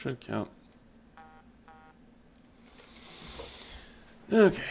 Should count. Okay.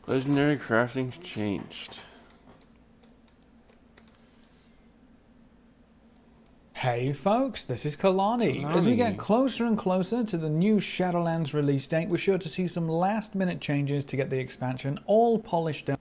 Legendary crafting changed. Hey folks, this is Kalani. As we get closer and closer to the new Shadowlands release date, we're sure to see some last minute changes to get the expansion all polished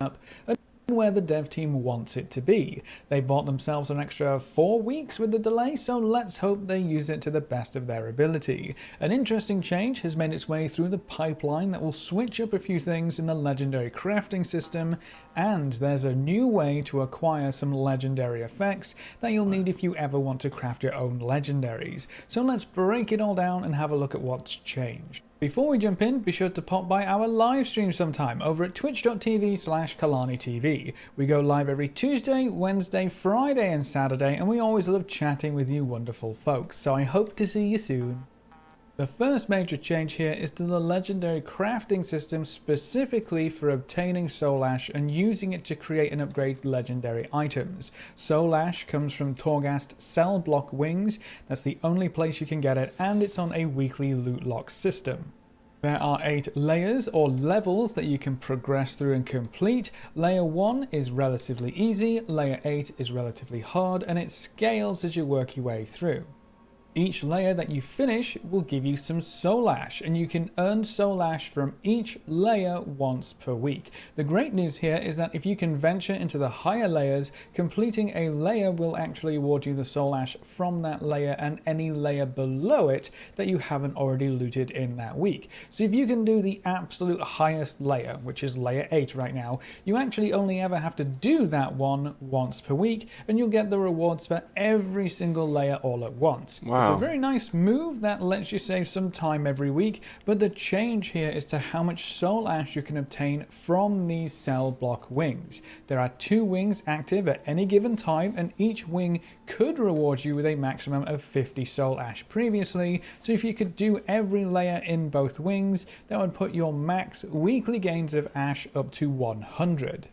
up and where the dev team wants it to be. They bought themselves an extra 4 weeks with the delay, so let's hope they use it to the best of their ability. An interesting change has made its way through the pipeline that will switch up a few things in the legendary crafting system, and there's a new way to acquire some legendary effects that you'll need if you ever want to craft your own legendaries. So let's break it all down and have a look at what's changed. Before we jump in, be sure to pop by our live stream sometime over at twitch.tv/KalaniTV. We go live every Tuesday, Wednesday, Friday and Saturday, and we always love chatting with you wonderful folks, so I hope to see you soon. The first major change here is to the legendary crafting system, specifically for obtaining Soul Ash and using it to create and upgrade legendary items. Soul Ash comes from Torghast Cell Block Wings. That's the only place you can get it, and it's on a weekly loot lock system. There are 8 layers or levels that you can progress through and complete. Layer 1 is relatively easy, layer 8 is relatively hard, and it scales as you work your way through. Each layer that you finish will give you some Soul Ash, and you can earn Soul Ash from each layer once per week. The great news here is that if you can venture into the higher layers, completing a layer will actually award you the Soul Ash from that layer and any layer below it that you haven't already looted in that week. So if you can do the absolute highest layer, which is layer 8 right now, you actually only ever have to do that one once per week, and you'll get the rewards for every single layer all at once. Wow. It's a very nice move that lets you save some time every week, but the change here is to how much Soul Ash you can obtain from these cell block wings. There are 2 wings active at any given time, and each wing could reward you with a maximum of 50 Soul Ash previously, so if you could do every layer in both wings, that would put your max weekly gains of Ash up to 100.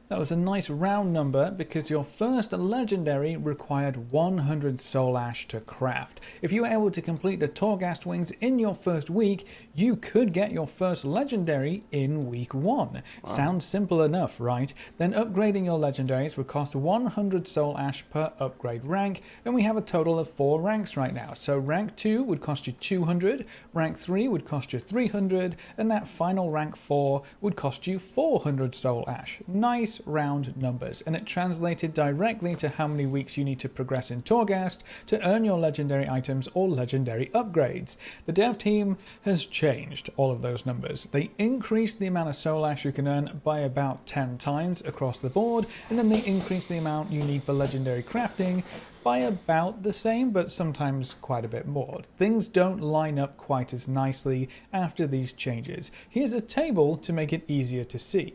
That was a nice round number because your first legendary required 100 Soul Ash to craft. If you were able to complete the Torghast wings in your first week, you could get your first legendary in week 1. Wow. Sounds simple enough, right? Then upgrading your legendaries would cost 100 Soul Ash per upgrade rank, and we have a total of 4 ranks right now. So rank 2 would cost you 200, rank 3 would cost you 300, and that final rank 4 would cost you 400 Soul Ash. Nice round numbers, and it translated directly to how many weeks you need to progress in Torghast to earn your legendary items or legendary upgrades. The dev team has changed all of those numbers. They increased the amount of Soul Ash you can earn by about 10 times across the board, and then they increased the amount you need for legendary crafting by about the same, but sometimes quite a bit more. Things don't line up quite as nicely after these changes. Here's a table to make it easier to see.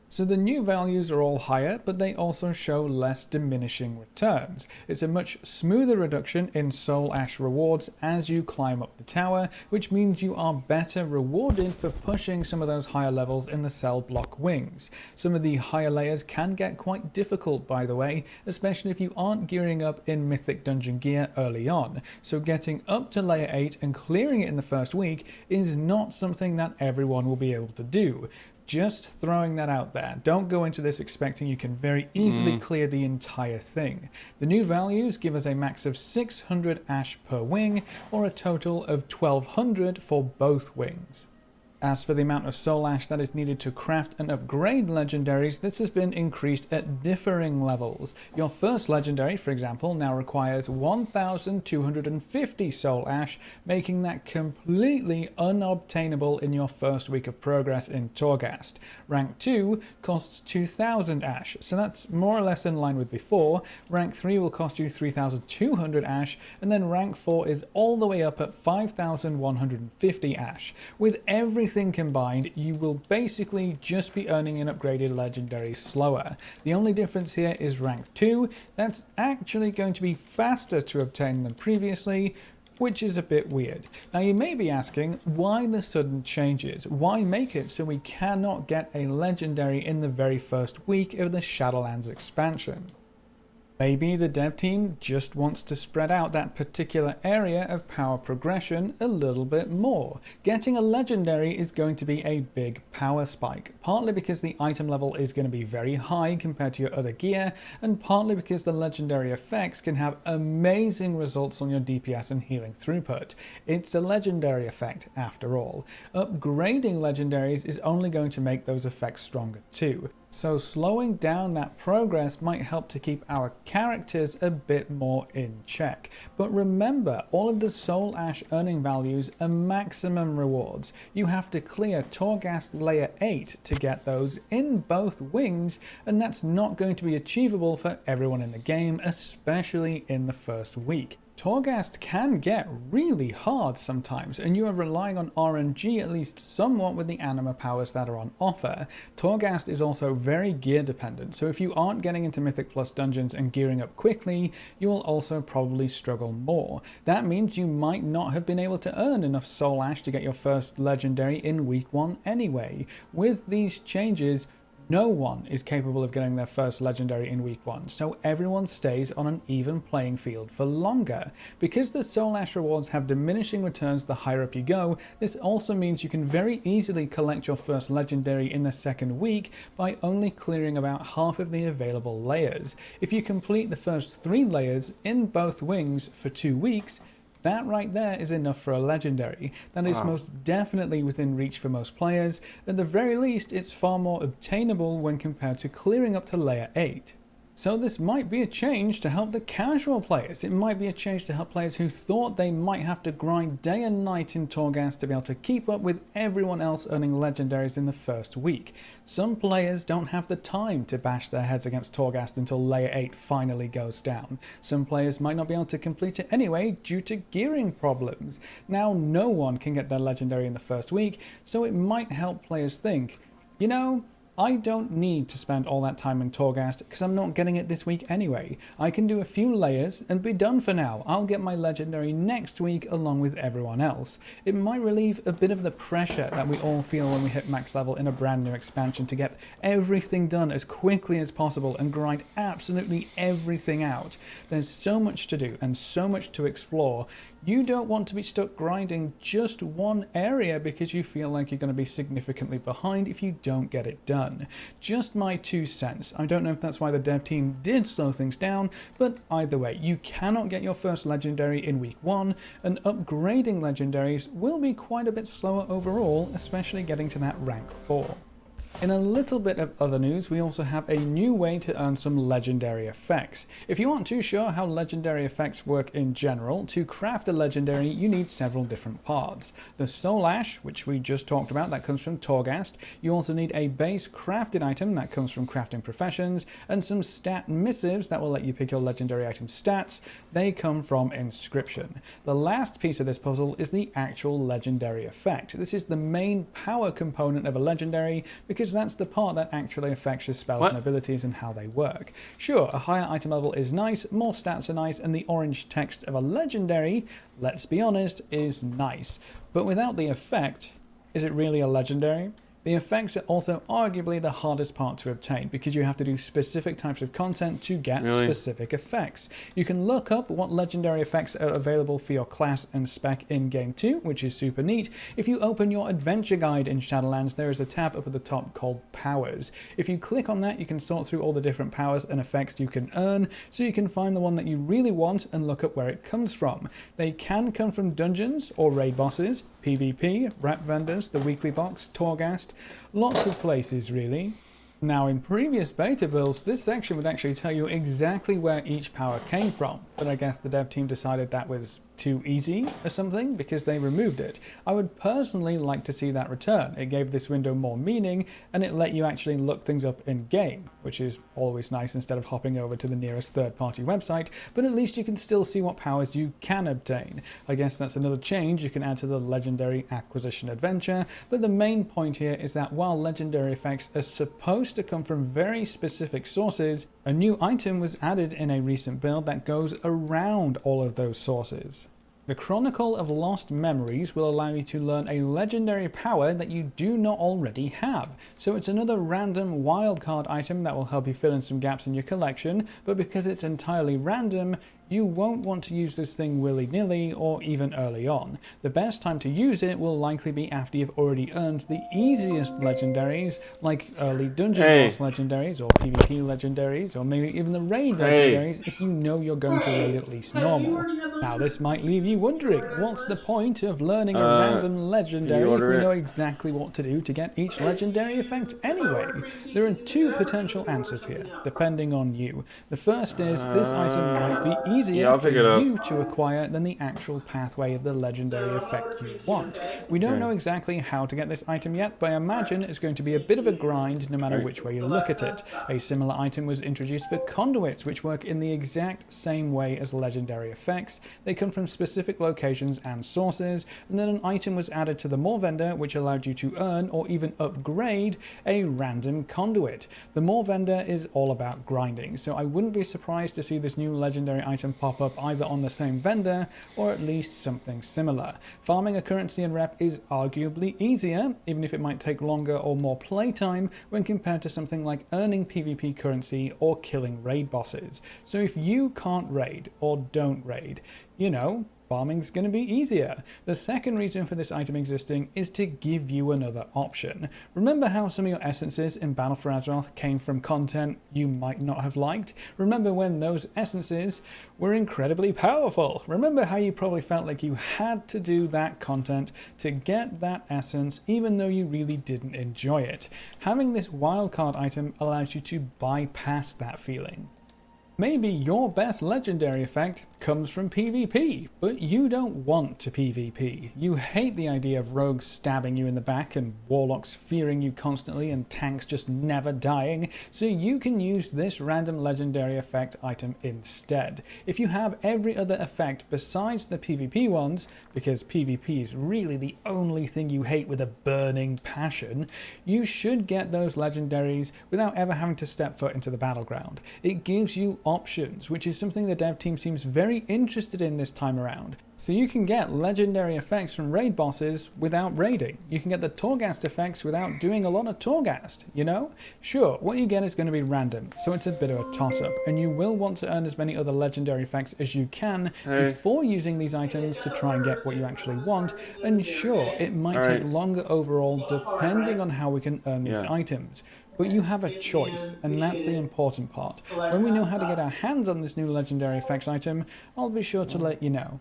So the new values are all higher, but they also show less diminishing returns. It's a much smoother reduction in Soul Ash rewards as you climb up the tower, which means you are better rewarded for pushing some of those higher levels in the cell block wings. Some of the higher layers can get quite difficult, by the way, especially if you aren't gearing up in Mythic Dungeon gear early on. So getting up to layer 8 and clearing it in the first week is not something that everyone will be able to do. Just throwing that out there. Don't go into this expecting you can very easily clear the entire thing. The new values give us a max of 600 ash per wing, or a total of 1200 for both wings. As for the amount of soul ash that is needed to craft and upgrade legendaries, this has been increased at differing levels. Your first legendary, for example, now requires 1250 soul ash, making that completely unobtainable in your first week of progress in Torghast. Rank 2 costs 2000 ash, so that's more or less in line with before. Rank 3 will cost you 3200 ash, and then rank 4 is all the way up at 5150 ash. With everything combined, you will basically just be earning an upgraded legendary slower. The only difference here is rank 2. That's actually going to be faster to obtain than previously, which is a bit weird. Now you may be asking, why the sudden changes? Why make it so we cannot get a legendary in the very first week of the Shadowlands expansion? Maybe the dev team just wants to spread out that particular area of power progression a little bit more. Getting a legendary is going to be a big power spike, partly because the item level is going to be very high compared to your other gear, and partly because the legendary effects can have amazing results on your DPS and healing throughput. It's a legendary effect after all. Upgrading legendaries is only going to make those effects stronger too. So slowing down that progress might help to keep our characters a bit more in check. But remember, all of the soul ash earning values are maximum rewards. You have to clear Torghast layer 8 to get those in both wings, and that's not going to be achievable for everyone in the game, especially in the first week. Torghast can get really hard sometimes, and you are relying on RNG at least somewhat with the anima powers that are on offer. Torghast is also very gear dependent, so if you aren't getting into Mythic Plus dungeons and gearing up quickly, you will also probably struggle more. That means you might not have been able to earn enough soul ash to get your first legendary in week 1 anyway. With these changes, no one is capable of getting their first legendary in week 1, so everyone stays on an even playing field for longer. Because the soul ash rewards have diminishing returns the higher up you go, this also means you can very easily collect your first legendary in the second week by only clearing about half of the available layers. If you complete the first 3 layers in both wings for 2 weeks, that right there is enough for a legendary. That is most definitely within reach for most players. At the very least, it's far more obtainable when compared to clearing up to layer 8. So this might be a change to help the casual players. It might be a change to help players who thought they might have to grind day and night in Torghast to be able to keep up with everyone else earning legendaries in the first week. Some players don't have the time to bash their heads against Torghast until layer 8 finally goes down. Some players might not be able to complete it anyway due to gearing problems. Now no one can get their legendary in the first week, so it might help players think, you know, I don't need to spend all that time in Torghast because I'm not getting it this week anyway. I can do a few layers and be done for now. I'll get my legendary next week along with everyone else. It might relieve a bit of the pressure that we all feel when we hit max level in a brand new expansion to get everything done as quickly as possible and grind absolutely everything out. There's so much to do and so much to explore. You don't want to be stuck grinding just one area because you feel like you're going to be significantly behind if you don't get it done. Just my 2 cents. I don't know if that's why the dev team did slow things down, but either way, you cannot get your first legendary in week 1, and upgrading legendaries will be quite a bit slower overall, especially getting to that rank 4. In a little bit of other news, we also have a new way to earn some legendary effects. If you aren't too sure how legendary effects work in general, to craft a legendary you need several different parts. The soul ash, which we just talked about, that comes from Torghast. You also need a base crafted item that comes from crafting professions, and some stat missives that will let you pick your legendary item stats. They come from inscription. The last piece of this puzzle is the actual legendary effect. This is the main power component of a legendary because that's the part that actually affects your spells and abilities and how they work. Sure, a higher item level is nice, more stats are nice, and the orange text of a legendary, let's be honest, is nice. But without the effect, is it really a legendary? The effects are also arguably the hardest part to obtain because you have to do specific types of content to get specific effects. You can look up what legendary effects are available for your class and spec in game 2, which is super neat. If you open your adventure guide in Shadowlands, there is a tab up at the top called Powers. If you click on that, you can sort through all the different powers and effects you can earn, so you can find the one that you really want and look up where it comes from. They can come from dungeons or raid bosses, PvP, rep vendors, the weekly box, Torghast, lots of places really. Now in previous beta builds, this section would actually tell you exactly where each power came from, but I guess the dev team decided that was too easy or something because they removed it. I would personally like to see that return. It gave this window more meaning and it let you actually look things up in game, which is always nice instead of hopping over to the nearest third-party website, but at least you can still see what powers you can obtain. I guess that's another change you can add to the legendary acquisition adventure, but the main point here is that while legendary effects are supposed to come from very specific sources, a new item was added in a recent build that goes around all of those sources. The Chronicle of Lost Memories will allow you to learn a legendary power that you do not already have. So it's another random wildcard item that will help you fill in some gaps in your collection, but because it's entirely random, you won't want to use this thing willy-nilly or even early on. The best time to use it will likely be after you've already earned the easiest legendaries, like early dungeon boss legendaries or PvP legendaries, or maybe even the raid legendaries if you know you're going to raid at least normal. Now this might leave you wondering, what's the point of learning a random legendary if we know exactly what to do to get each legendary effect anyway? There are two potential answers here, depending on you. The first is this item might be easier for you to acquire than the actual pathway of the legendary effect you want. We don't know exactly how to get this item yet, but I imagine it's going to be a bit of a grind no matter which way you look at it. A similar item was introduced for conduits, which work in the exact same way as legendary effects. They come from specific locations and sources, and then an item was added to the More Vendor which allowed you to earn or even upgrade a random conduit. The More Vendor is all about grinding, so I wouldn't be surprised to see this new legendary item pop up either on the same vendor or at least something similar. Farming a currency and rep is arguably easier, even if it might take longer or more playtime when compared to something like earning PvP currency or killing raid bosses. So if you can't raid or don't raid, you know, farming's going to be easier. The second reason for this item existing is to give you another option. Remember how some of your essences in Battle for Azeroth came from content you might not have liked? Remember when those essences were incredibly powerful? Remember how you probably felt like you had to do that content to get that essence even though you really didn't enjoy it? Having this wildcard item allows you to bypass that feeling. Maybe your best legendary effect comes from PvP, but you don't want to PvP. You hate the idea of rogues stabbing you in the back and warlocks fearing you constantly and tanks just never dying, so you can use this random legendary effect item instead. If you have every other effect besides the PvP ones, because PvP is really the only thing you hate with a burning passion, you should get those legendaries without ever having to step foot into the battleground. It gives you options, which is something the dev team seems very interested in this time around. So you can get legendary effects from raid bosses without raiding. You can get the Torghast effects without doing a lot of Torghast, you know? Sure, what you get is going to be random, so it's a bit of a toss-up, and you will want to earn as many other legendary effects as you can before using these items to try and get what you actually want, and sure, it might take longer overall depending on how we can earn these items. But you have a choice, and that's the important part. When we know how to get our hands on this new legendary effects item, I'll be sure to let you know.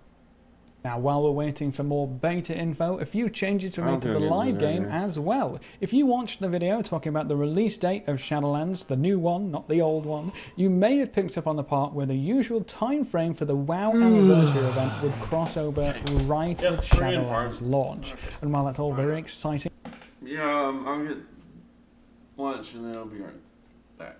Now, while we're waiting for more beta info, a few changes were made to the live game as well. If you watched the video talking about the release date of Shadowlands, the new one, not the old one, you may have picked up on the part where the usual time frame for the WoW anniversary event would cross over right with Shadowlands launch. And while that's all very exciting... Yeah, I'll get lunch and then I'll be right back.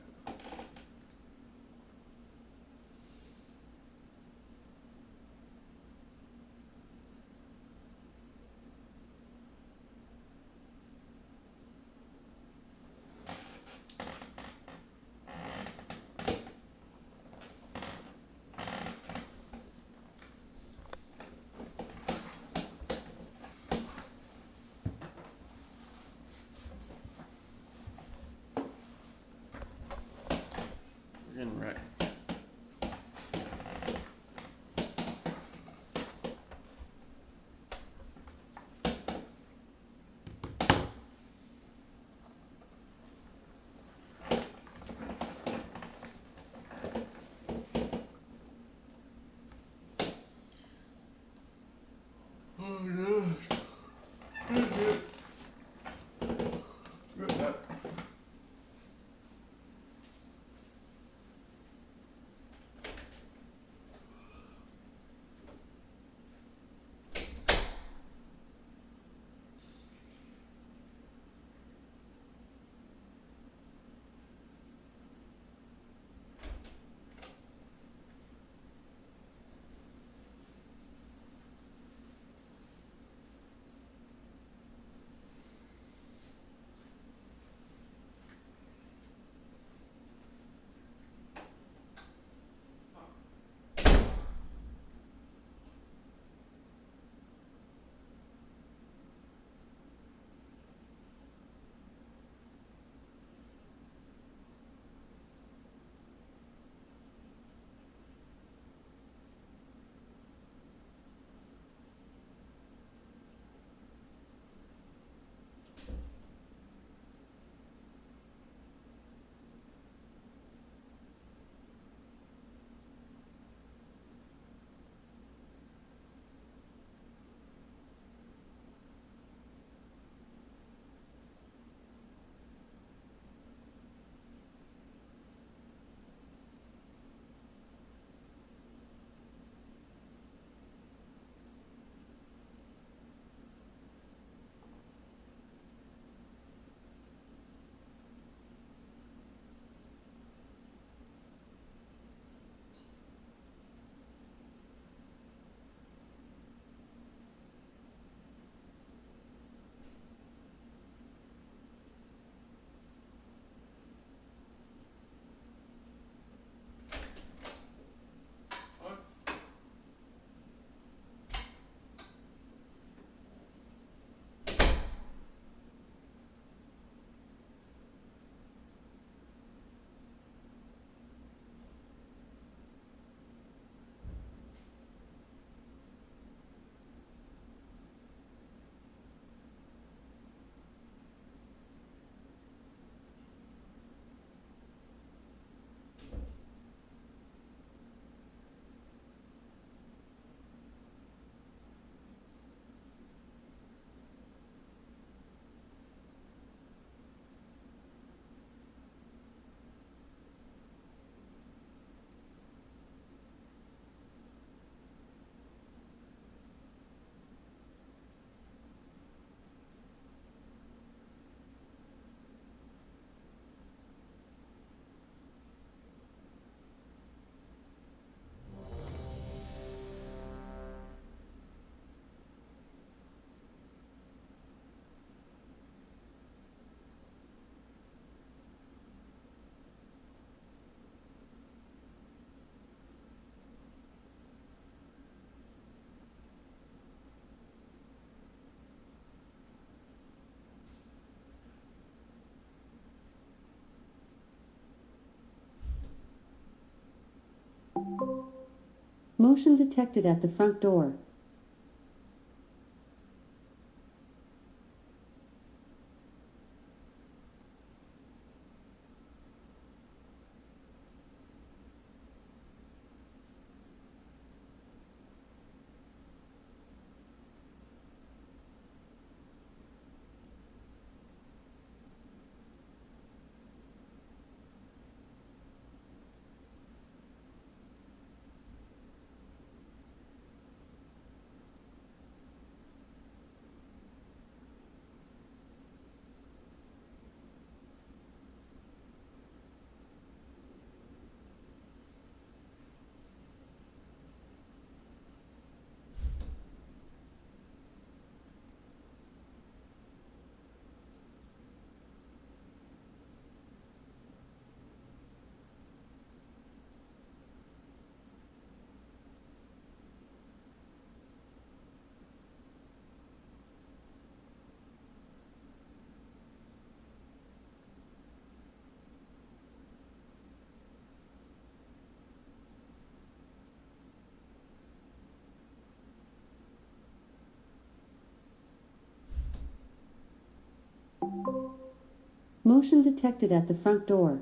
Motion detected at the front door. Motion detected at the front door.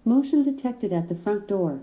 Motion detected at the front door.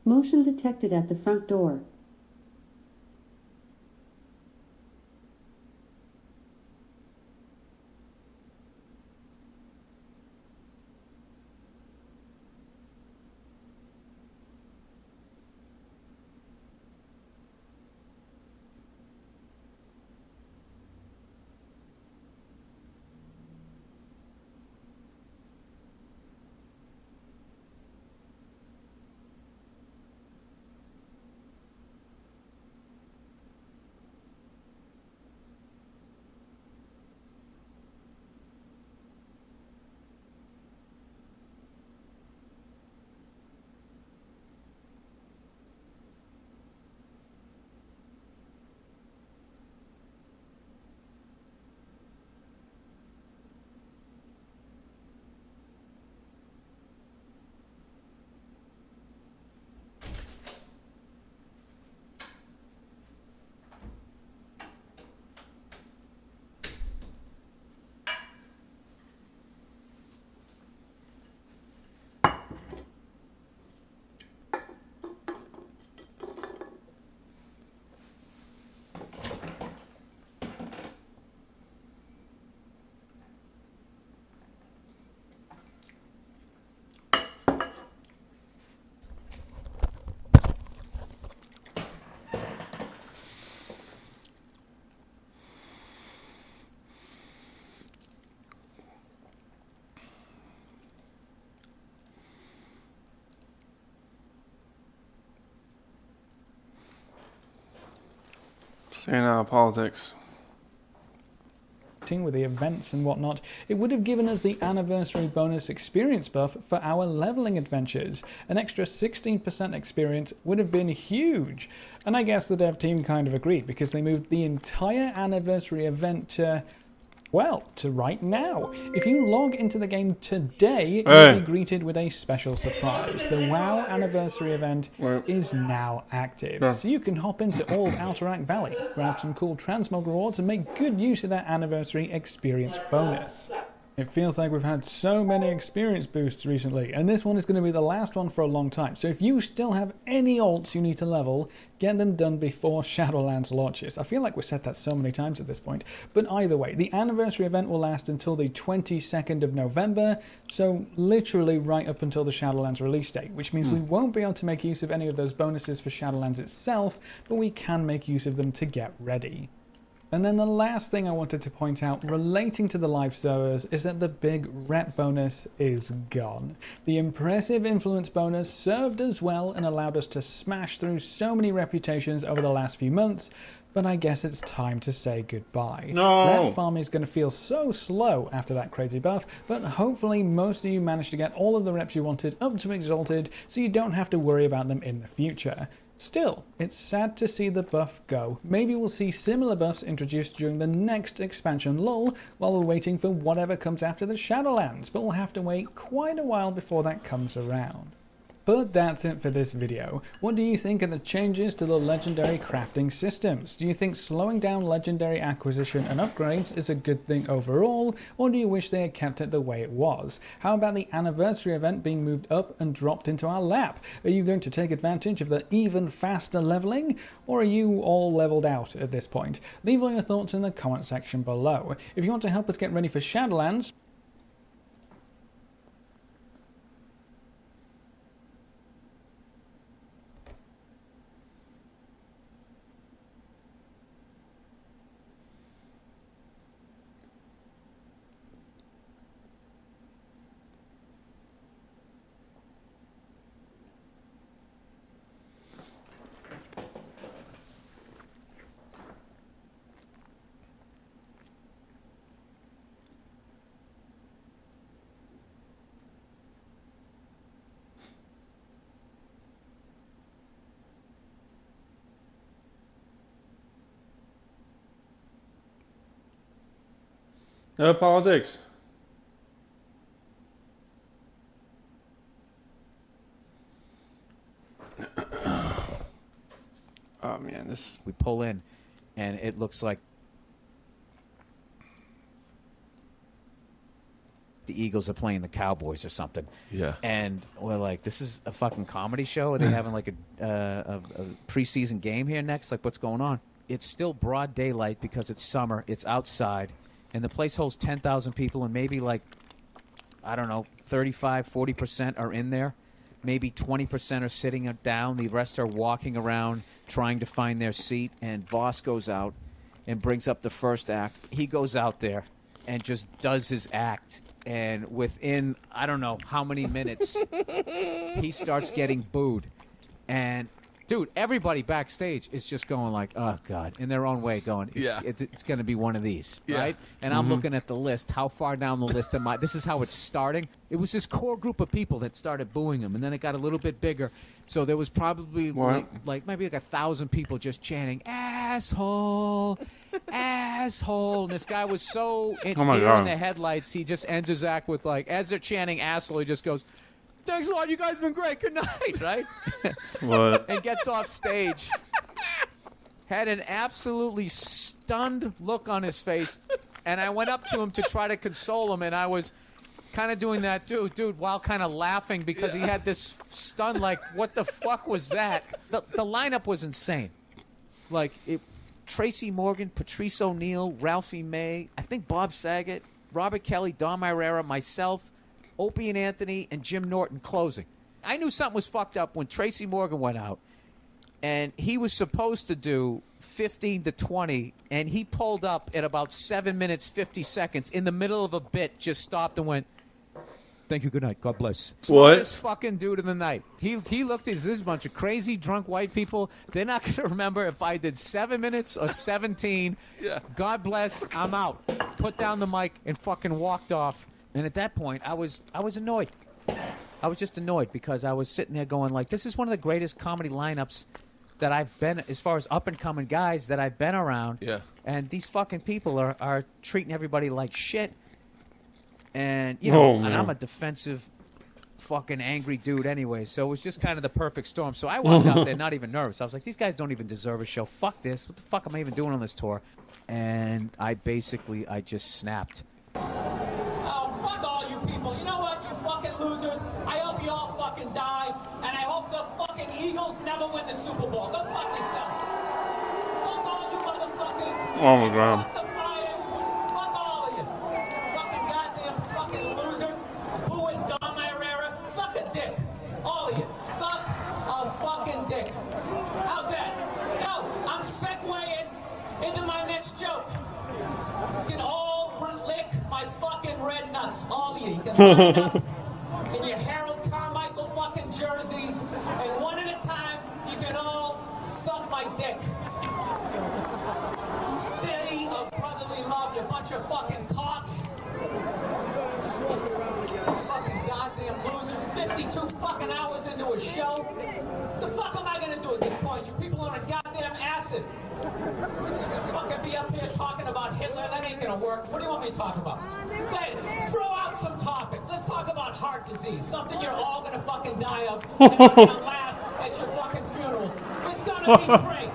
Motion detected at the front door. Staying out of politics. with the events and whatnot, it would have given us the anniversary bonus experience buff for our leveling adventures. An extra 16% experience would have been huge. And I guess the dev team kind of agreed, because they moved the entire anniversary event to, well, to right now. If you log into the game today, you'll be greeted with a special surprise. The WoW anniversary event is now active. So you can hop into old Alterac Valley, grab some cool transmog rewards, and make good use of that anniversary experience bonus. It feels like we've had so many experience boosts recently, and this one is going to be the last one for a long time. So if you still have any alts you need to level, get them done before Shadowlands launches. I feel like we've said that so many times at this point. But either way, the anniversary event will last until the 22nd of November, so literally right up until the Shadowlands release date, which means we won't be able to make use of any of those bonuses for Shadowlands itself, but we can make use of them to get ready. And then the last thing I wanted to point out relating to the live servers is that the big rep bonus is gone. The impressive influence bonus served us well and allowed us to smash through so many reputations over the last few months, but I guess it's time to say goodbye. No! Rep farming is going to feel so slow after that crazy buff, but hopefully most of you managed to get all of the reps you wanted up to Exalted, so you don't have to worry about them in the future. Still, it's sad to see the buff go. Maybe we'll see similar buffs introduced during the next expansion lull while we're waiting for whatever comes after the Shadowlands, but we'll have to wait quite a while before that comes around. But that's it for this video. What do you think of the changes to the legendary crafting systems? Do you think slowing down legendary acquisition and upgrades is a good thing overall, or do you wish they had kept it the way it was? How about the anniversary event being moved up and dropped into our lap? Are you going to take advantage of the even faster leveling, or are you all leveled out at this point? Leave all your thoughts in the comment section below. If you want to help us get ready for Shadowlands, No politics. Oh man, this. We pull in, and it looks like the Eagles are playing the Cowboys or something. Yeah. And we're like, this is a fucking comedy show? Are they having like a preseason game here next? Like, what's going on? It's still broad daylight because it's summer. It's outside. And the place holds 10,000 people, and maybe like, I don't know, 35, 40% are in there. Maybe 20% are sitting down. The rest are walking around trying to find their seat. And Voss goes out and brings up the first act. He goes out there and just does his act. And within, I don't know how many minutes, he starts getting booed. And, dude, everybody backstage is just going like, oh, God, in their own way going, it's going to be one of these, right? And I'm looking at the list. How far down the list am I? This is how it's starting. It was this core group of people that started booing him, and then it got a little bit bigger. So there was probably like maybe like 1,000 people just chanting, asshole, asshole. And this guy was so deer in the headlights, he just ends his act with like, as they're chanting asshole, he just goes, thanks a lot, you guys have been great, good night, right? What? And gets off stage. Had an absolutely stunned look on his face. And I went up to him to try to console him, and I was kind of doing that, dude, while kind of laughing because he had this stun, like, what the fuck was that? The lineup was insane. Like, Tracy Morgan, Patrice O'Neal, Ralphie May, I think Bob Saget, Robert Kelly, Dom Irera, myself, Opie and Anthony, and Jim Norton closing. I knew something was fucked up when Tracy Morgan went out, and he was supposed to do 15 to 20, and he pulled up at about 7 minutes, 50 seconds, in the middle of a bit, just stopped and went, Thank you. Good night. God bless. What? Smartest fucking dude in the night. He looked at this bunch of crazy drunk white people. They're not going to remember if I did 7 minutes or 17. Yeah. God bless. I'm out. Put down the mic and fucking walked off. And at that point, I was annoyed. I was just annoyed because I was sitting there going like, this is one of the greatest comedy lineups that I've been, as far as up-and-coming guys that I've been around. Yeah. And these fucking people are treating everybody like shit. And, you know, and I'm a defensive, fucking angry dude anyway. So it was just kind of the perfect storm. So I walked out there not even nervous. I was like, these guys don't even deserve a show. Fuck this. What the fuck am I even doing on this tour? And I just snapped. Oh, fuck all you people. You know what, you fucking losers? I hope you all fucking die, and I hope the fucking Eagles never win the Super Bowl. Go fuck yourselves. Fuck all you motherfuckers. Oh my God. Fuck the Friars. Fuck all of you. Fucking goddamn fucking losers. Boo and Dom Herrera. Suck a dick. All of you. Suck a fucking dick. How's that? No, I'm segueing into my next joke. You can all lick my fucking red nuts. All of you. You can line up in your Harold Carmichael fucking jerseys, and one at a time, you can all suck my dick. City of brotherly love, you bunch of fucking cocks. Fucking goddamn losers. 52 fucking hours into a show. The fuck am I gonna do at this point? You people are on a goddamn acid. Fucking be up here talking about Hitler. That ain't gonna work. What do you want me to talk about? Wait, throw out some topics. Let's talk about heart disease. Something you're all gonna fucking die of. And you're gonna laugh at your fucking funerals. It's gonna be great.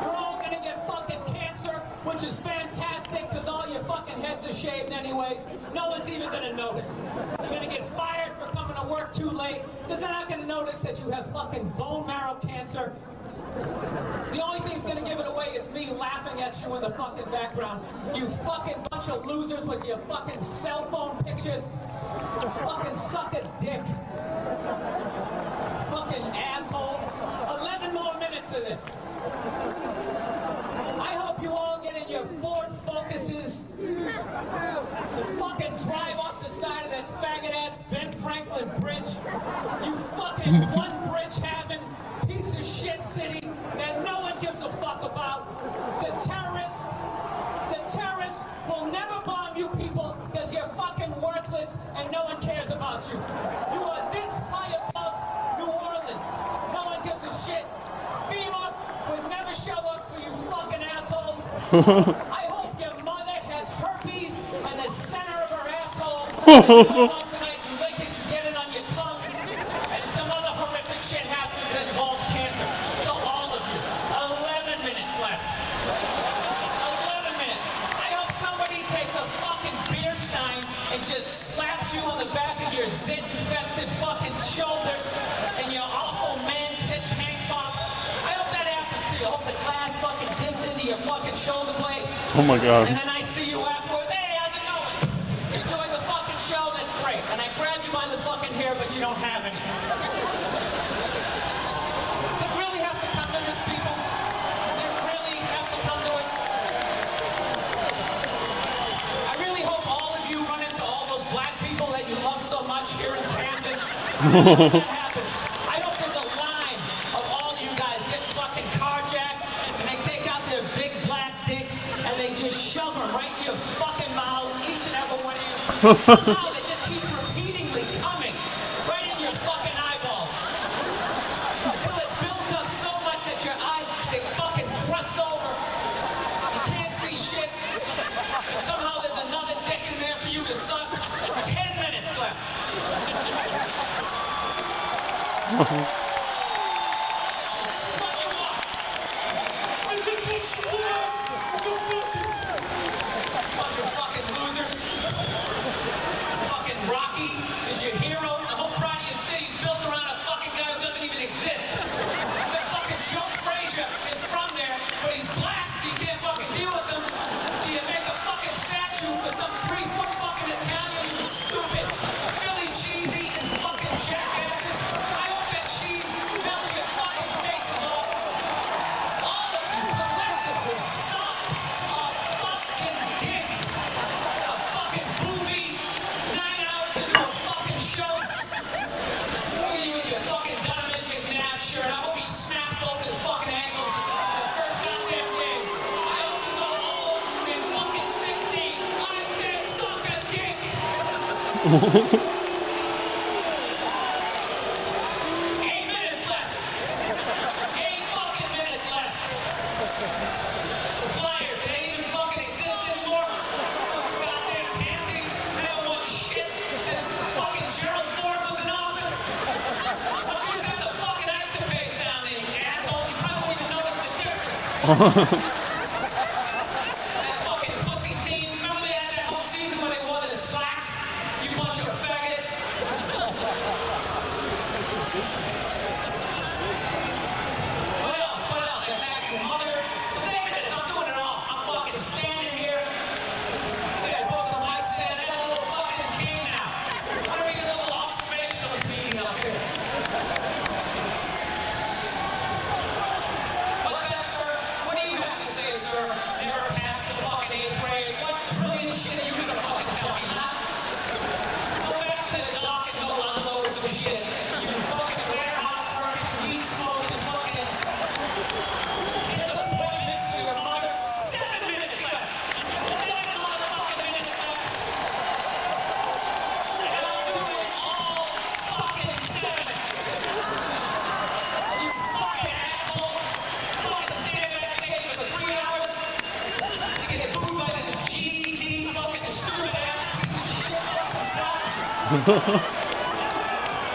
You're all gonna get fucking cancer, which is fantastic because all your fucking heads are shaved anyways. No one's even gonna notice. You're gonna get fired for coming to work too late because they're not gonna notice that you have fucking bone marrow cancer. The only thing's gonna give it away is me laughing at you in the fucking background. You fucking bunch of losers with your fucking cell phone pictures. Fucking suck a dick. Fucking assholes. 11 more minutes of this. I hope you all get in your Ford Focuses and fucking drive off the side of that faggot-ass Ben Franklin bridge. You fucking one bridge having piece of shit city that no one gives a fuck about. The terrorists will never bomb you people because you're fucking worthless and no one cares about you. You are this high above New Orleans. No one gives a shit. FEMA would never show up for you fucking assholes. I hope your mother has herpes in the center of her asshole. You go home tonight, you lick it, you get it on your tongue, and some other horrific shit happens that involves cancer. So all of you, 11 minutes left. 11 minutes. I hope somebody takes a fucking beer stein and just slaps you on the back of your zit-infested fucking shoulders and your awful man-tit tank tops. I hope that happens to you. I hope the glass fucking digs into your fucking shoulder blade. Oh my God. And then I see you afterwards. Hey, how's it going? Enjoy the fucking show. That's great. And I grab you by the fucking hair, but you don't have any. They really have to come to this, people. They really have to come to it. I really hope all of you run into all those black people that you love so much here in Camden. I hope that happens. I hope there's a line of all of you guys getting fucking carjacked and they take out their big black dicks and they just shove them right in your fucking mouths, each and every one of you. Somehow they just keep repeatedly coming right in your fucking eyeballs until it builds up so much that your eyes, they fucking press over. You can't see shit. And somehow there's another dick in there for you to suck. 10 minutes left. This is what you want. This is what you want. Bunch of fucking losers. Fucking Rocky is your hero. The whole pride of your city's built around a fucking guy who doesn't even exist. And then fucking Joe Frazier is from there, but he's black, so you can't fucking deal with him. So you make a fucking statue for some 3-foot fucking Italian, you stupid Philly cheesy and fucking jackasses. I hope that cheese minutes left. 8 fucking minutes left. The Flyers, they ain't even fucking exist anymore. Those goddamn pansies never won shit since fucking Gerald Ford was in office. Once you set the fucking ice capades down there, you assholes, you probably won't even notice the difference. That fucking pussy team, remember they had that whole season when they wore the slacks? You bunch of faggots. What else? What else? Get back to mother. Say this, I'm doing it all. I'm fucking standing here. I broke the mic stand. I got a little fucking cane now. Why don't we get a little off-space meeting up here? What's that, sir? What do you have to say, sir? Never passed the fucking 8th grade. What brilliant shit are you gonna fucking tell me, huh? Go back to the dock and go unload some shit. You fucking warehouse working, weed smoking, fucking disappointment for your mother. 7 minutes left. 7 motherfucking minutes left. And I'm doing all fucking 7. You fucking asshole. I'm going to stand backstage for 3 hours. You get booed by this GED fucking stupid ass piece of shit fucking crap.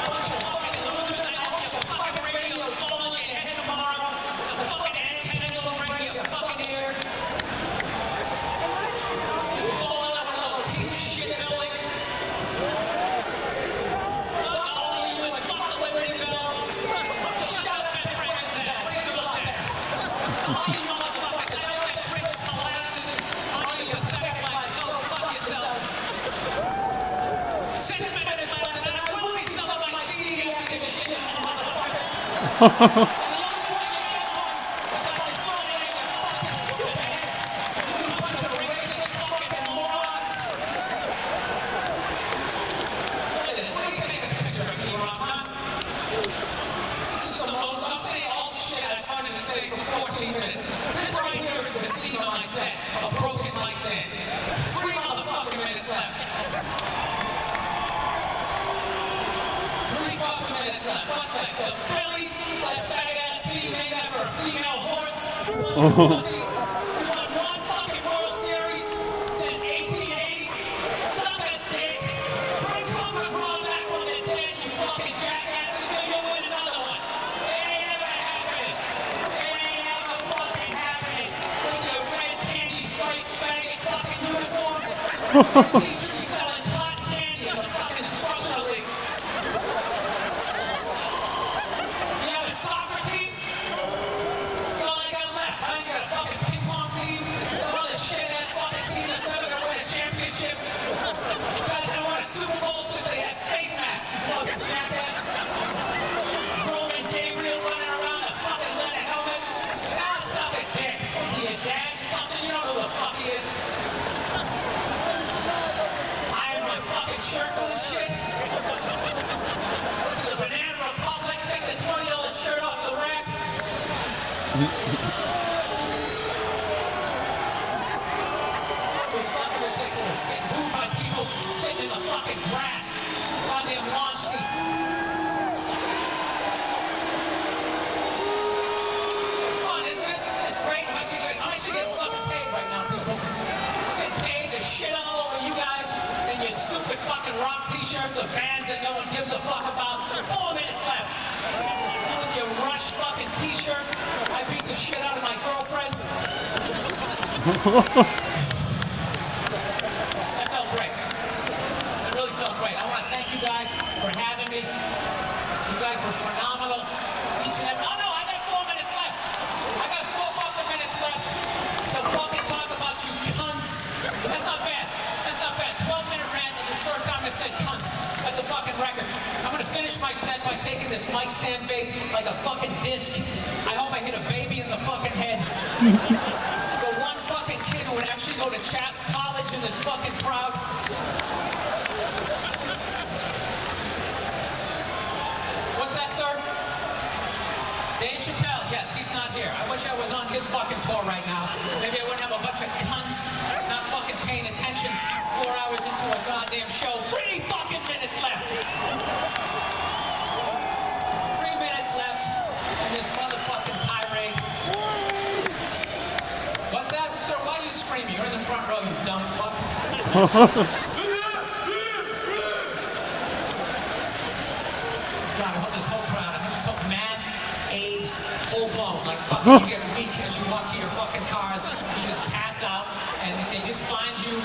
Bunch of fucking losers, and I hope the fucking radio's falling on your head tomorrow. The fucking antenna will break your fucking ears. You're falling out of those piece of shit buildings. Not only you in the fucking Libertyville. Shut up and Franklin's ass. Think about that. All you motherfuckers, I hope that bridge collapses on you pathetic lives. Go fuck yourselves. 6 minutes left, and I will be selling my CD after this shit, you motherfuckers. And the only way you get one is by throwing it in your fucking stupid heads. You bunch of racist fucking morons. Look at this. What do you think of the picture of me, Rob, huh? This is the most, I'm saying all the shit I've wanted to say for 14 minutes. This right here is the theme of my set, a broken mic stand. 3 motherfucking minutes left. 3 fucking minutes left. What's that? The Phillies, that faggot-ass team named after a female horse. You bunch of pussies. You won 1 fucking World Series since 1880. Suck that dick. Bring Tom McGraw back from the dead, you fucking jackasses. Maybe you'll win another one. It ain't ever happening. It ain't ever fucking happening. With your red candy stripe faggot fucking uniforms. Your teachers be selling cotton candy in the fucking instructional leagues. You have a soccer team? That's all I got left. I ain't got a fucking ping pong team. Some other shit-ass fucking team that's never gonna win a championship. You guys haven't won a Super Bowl since they had face masks, you fucking jackass. Roman Gabriel running around a fucking leather helmet. Ah, suck a dick. Was he a dad or something? You don't know who the fuck he is. I have my fucking shirt for this shit. What's the Banana Republic? Take the $20 shirt off the rack. It's fucking ridiculous. Getting booed by people sitting in the fucking grass. Goddamn lawn seats. It's fun, isn't it? It's great. How much you get fucking paid right now, people? I'm getting paid to shit all over you guys and your stupid fucking rock t-shirts of bands that no one gives a fuck about. 4 minutes left. You with your Rush fucking t-shirts. I beat the shit out of my girlfriend. That felt great. It really felt great. I want to thank you guys for having me. You guys were phenomenal. Each and every. Oh no, I got 4 minutes left. I got 4 fucking minutes left to fucking talk about you cunts. That's not bad. That's not bad. 12-minute rant, and this first time I said cunt. That's a fucking record. I'm gonna finish my set by taking this mic stand base like a fucking disc. I hope I hit a baby in the fucking head. The one fucking kid who would actually go to college in this fucking crowd. What's that, sir? Dave Chappelle. Yes, he's not here. I wish I was on his fucking tour right now. Maybe I wouldn't have a bunch of cunts not fucking paying attention 4 hours into a goddamn show. 3 fucking minutes left. 3 minutes left in this motherfucking tirade. What's that? Sir, why are you screaming? You're in the front row, you dumb fuck. God, I hope this whole crowd, I hope this whole mass AIDS full blown. Like fucking you get weak as you walk to your fucking cars. You just pass out and they just find you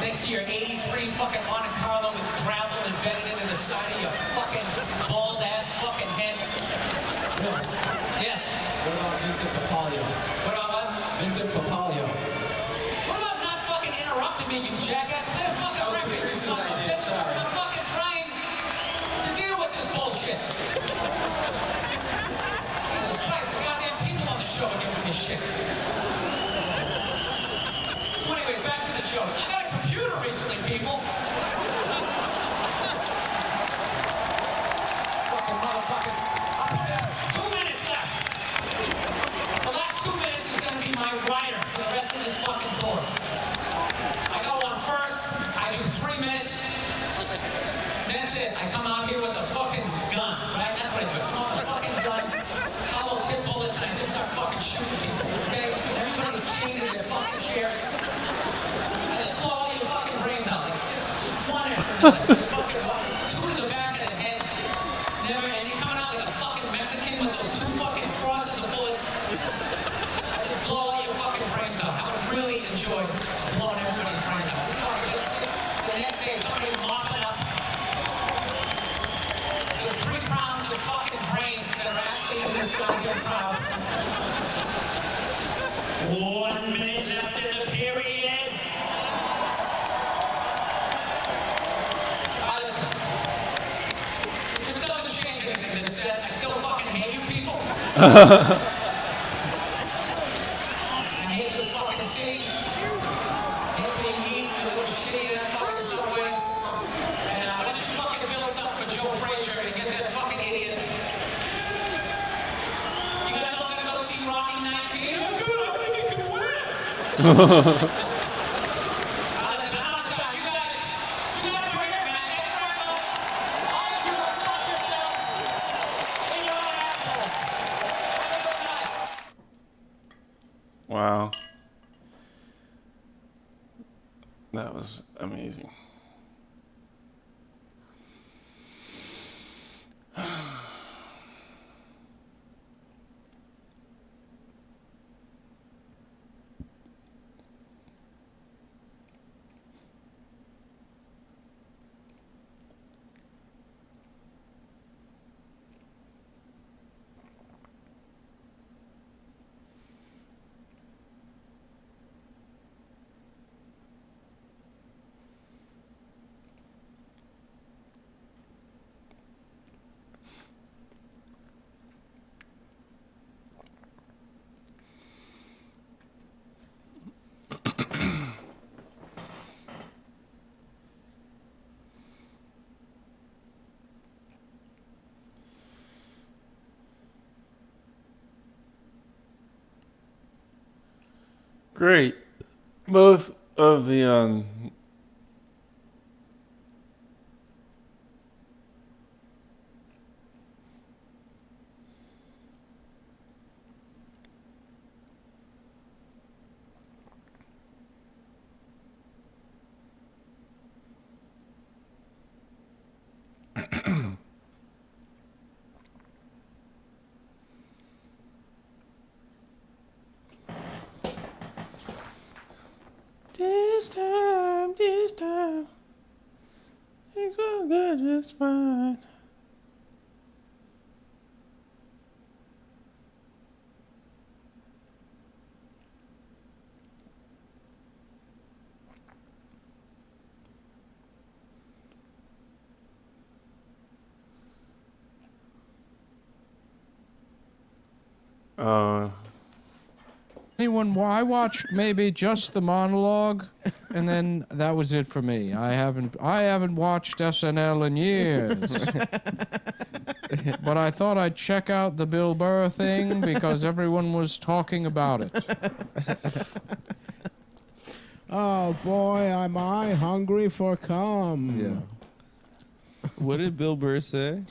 next to your 83 fucking Monte Carlo with gravel embedded into the side of your fucking bald ass fucking heads. Yes. What about Vincent Papalio? What about what? Vincent Papalio. What about not fucking interrupting me, you jackass? Play a fucking record, you son of a bitch. Sorry. I'm fucking trying to deal with this bullshit. Jesus Christ, the goddamn people on the show are giving me shit. So anyways, back to the jokes. I got a computer recently, people. Fucking motherfuckers. I'll put it 2 minutes left. The last 2 minutes is gonna be my rider for the rest of this fucking tour. I go on first, I do 3 minutes. That's it. I come out here with a fucking gun, right? That's what I do. I come out with a fucking gun, hollow tip bullets, and I just start fucking shooting people, okay? Everybody's chained to their fucking chairs. I just blow all your fucking brains out. Like, just one after another. Just fucking one. 2 to the back of the head. Never, and you're coming out like a fucking Mexican with those 2 fucking crosses of bullets. I just blow all your fucking brains out. I would really enjoy blowing everybody's brains out. Just fucking, the next day, somebody mopping up the 3 pounds of fucking brains that are actually in this goddamn crowd. 1 minute left in the period. Listen. This doesn't change anything, this set. I still fucking hate you people. I hate this fucking city. I hate being eaten in the shitty ass fucking subway. And I want you fucking to build something for Joe Frazier and get that fucking idiot. You guys all gonna go see Rocky 19? Oh, good, I think you can win. Listen, I'm on time. You guys are here, man. Thank you very much. All of you go fuck yourselves in your own asshole. Have a good night. Wow. That was amazing. Great. Both of the this time, things will go just fine. I watched maybe just the monologue, and then that was it for me. I haven't watched SNL in years. but I thought I'd check out the Bill Burr thing because everyone was talking about it. Oh boy, am I hungry for cum. Yeah. What did Bill Burr say?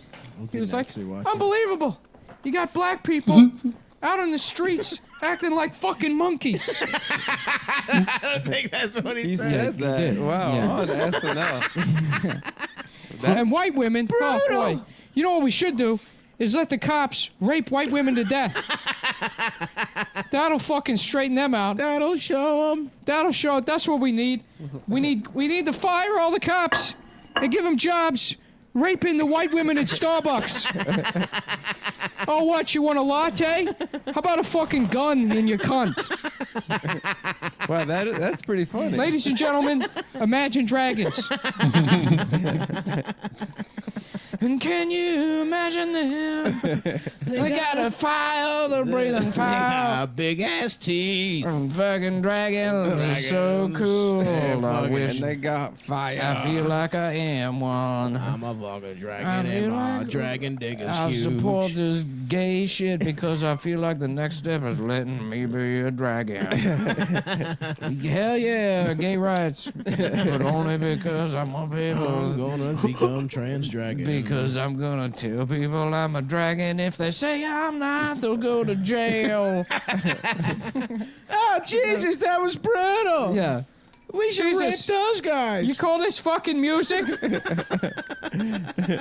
He was like, unbelievable. You got black people out on the streets acting like fucking monkeys. I don't think that's what he said that. did. Wow, Yeah. on SNL. And white women, oh boy. You know what we should do? Is let the cops rape white women to death. That'll fucking straighten them out. That'll show them. That'll show. That's what we need. We need to fire all the cops and give them jobs raping the white women at Starbucks. Oh, what? You want a latte? How about a fucking gun in your cunt? Wow, that's pretty funny. Ladies and gentlemen, Imagine Dragons. And can you imagine them? They got a fire, they're breathing fire. Big ass teeth. Fucking dragons are so cool. I wish And they got fire. I feel like I am one. I'm a fucking dragon I feel and my like dragon dick is I huge. support this gay shit because I feel like the next step is letting me be a dragon. Hell yeah, gay rights. But only because I'm a I'm people. gonna become trans dragon. Because I'm gonna tell people I'm a dragon. If they say I'm not, they'll go to jail. Oh, Jesus, that was brutal. Yeah. We should rape Jesus. those guys. You call this fucking music?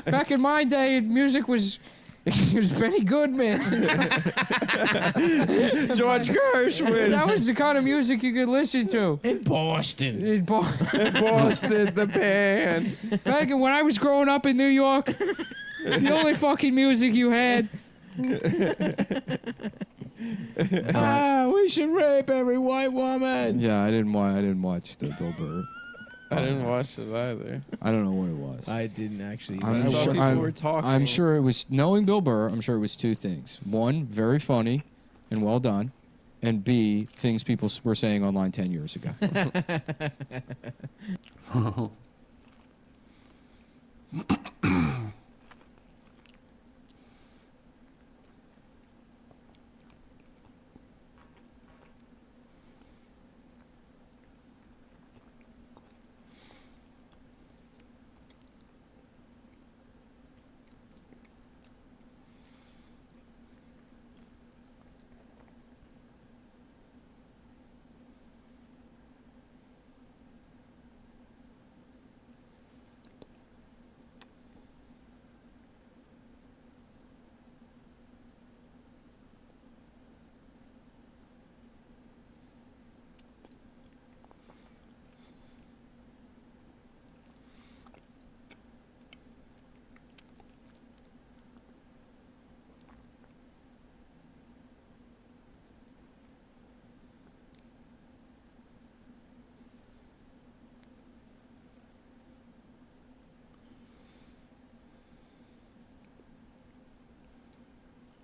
Back in my day, music was... It was Benny Goodman. George Gershwin. That was the kind of music you could listen to. In Boston. In Bo- Boston, the band. Back when I was growing up in New York, the only fucking music you had. We should rape every white woman. Yeah, I didn't watch the Bill Burr. I didn't watch it either. I don't know what it was. I didn't actually. I'm I saw sure, people were talking. I'm sure it was, knowing Bill Burr, I'm sure it was two things. One, very funny and well done. And B, things people were saying online 10 years ago.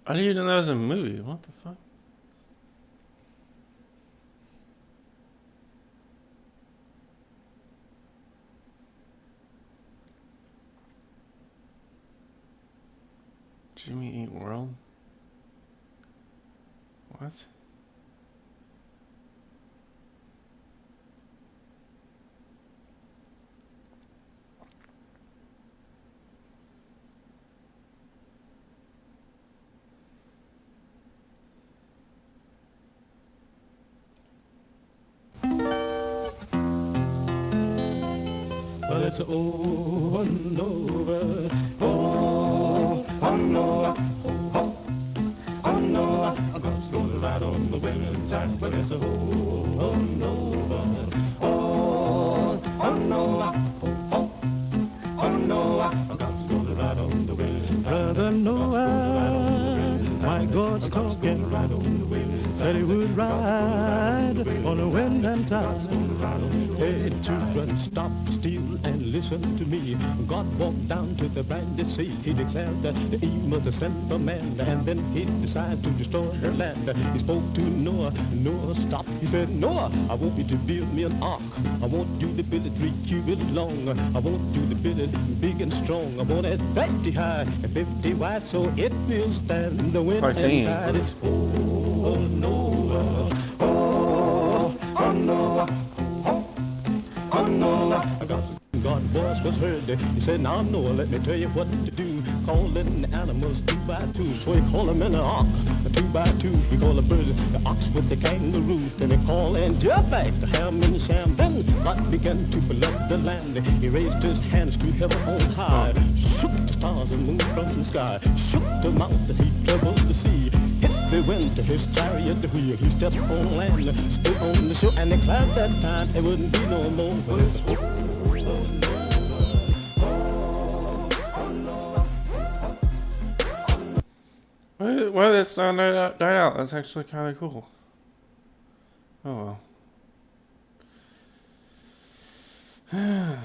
I didn't even know that was a movie. What the fuck? Jimmy Eat World? What? But it's over and over. Oh, oh no, oh, oh no. I'm gonna ride on the women's side, but it's over and over. Oh, oh no, oh, oh no. I'm gonna ride on the women's side. Brother Noah, my God's talking. Ride on the women's side. said he would ride on a wind and tide. Hey, children, stop, steal, and listen to me. God walked down to the brandy sea. He declared that the evil was sent from man, and then he decided to destroy the land. He spoke to Noah. Noah stopped. He said, Noah, I want you to build me an ark. I want you to build it 3 cubits long. I want you to build it big and strong. I want it 50 high and 50 wide, so it will stand the wind and tide. It's oh Noah, oh Noah, oh Noah. God's voice was heard. He said, now Noah, let me tell you what to do. Call in the animals 2 by 2. So he called them in an ark, 2 by 2. He called the birds, the ox with the kangaroo. Then he called and Japheth, the ham and Sham. Then God began to flood the land. He raised his hands to heaven on high, shook the stars and moon from the sky, shook the mountain, he troubled the sea, hit the wind to his chariot wheel. He stepped on land, stood on the shore, and declared that time it wouldn't be no more. Why did that sound died out? That's actually kind of cool. Oh well.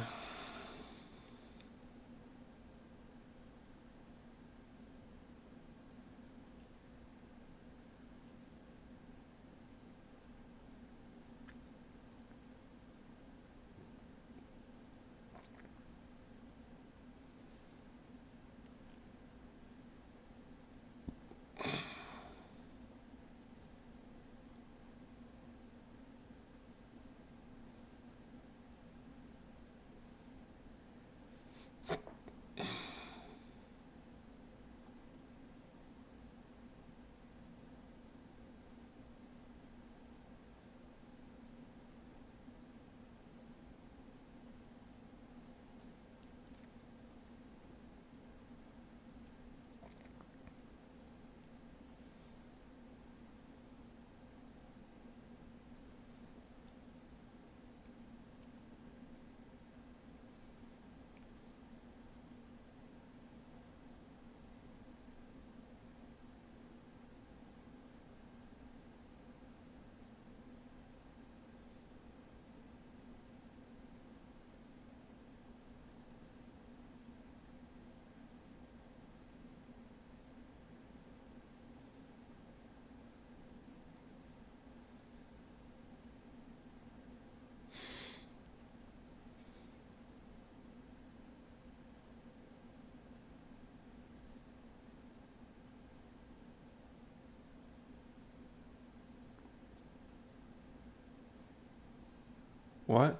What?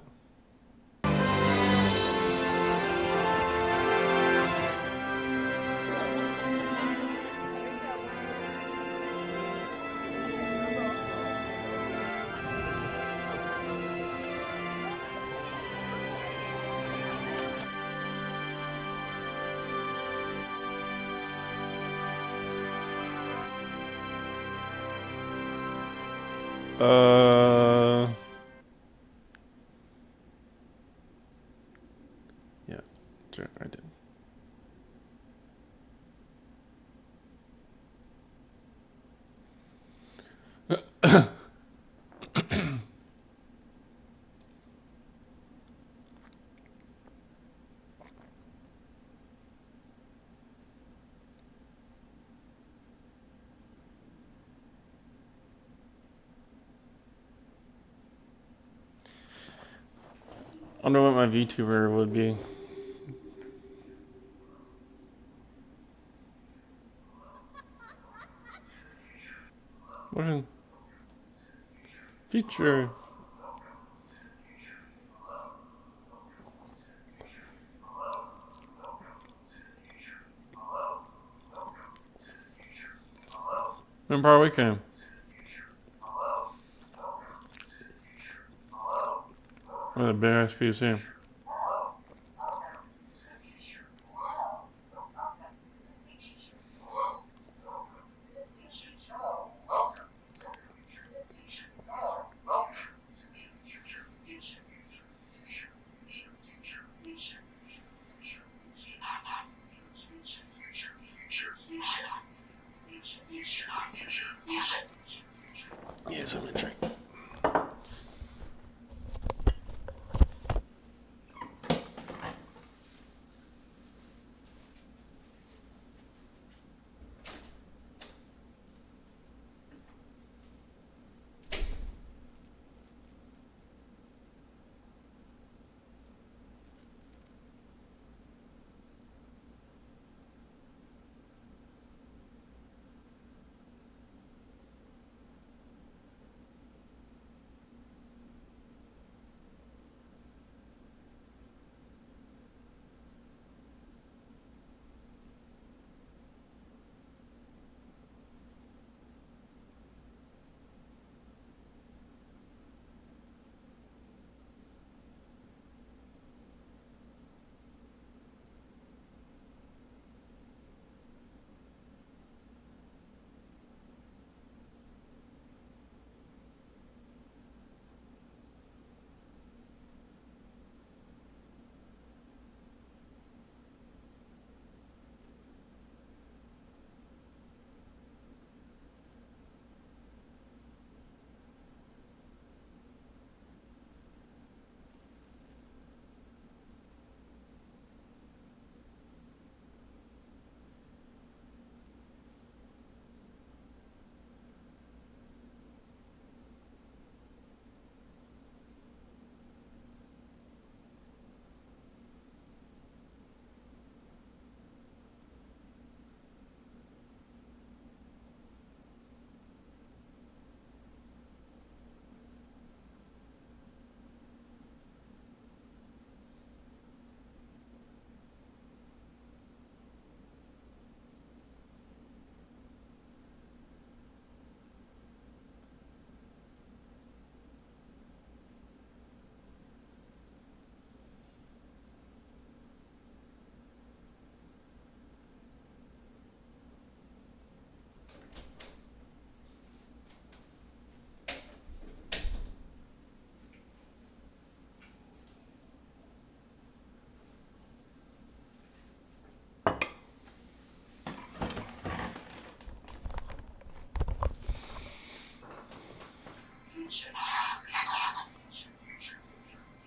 Yeah, sure, I did. I wonder what my VTuber would be. What a feature. Empire Weekend. What a big ass PC. Yes, I'm gonna drink.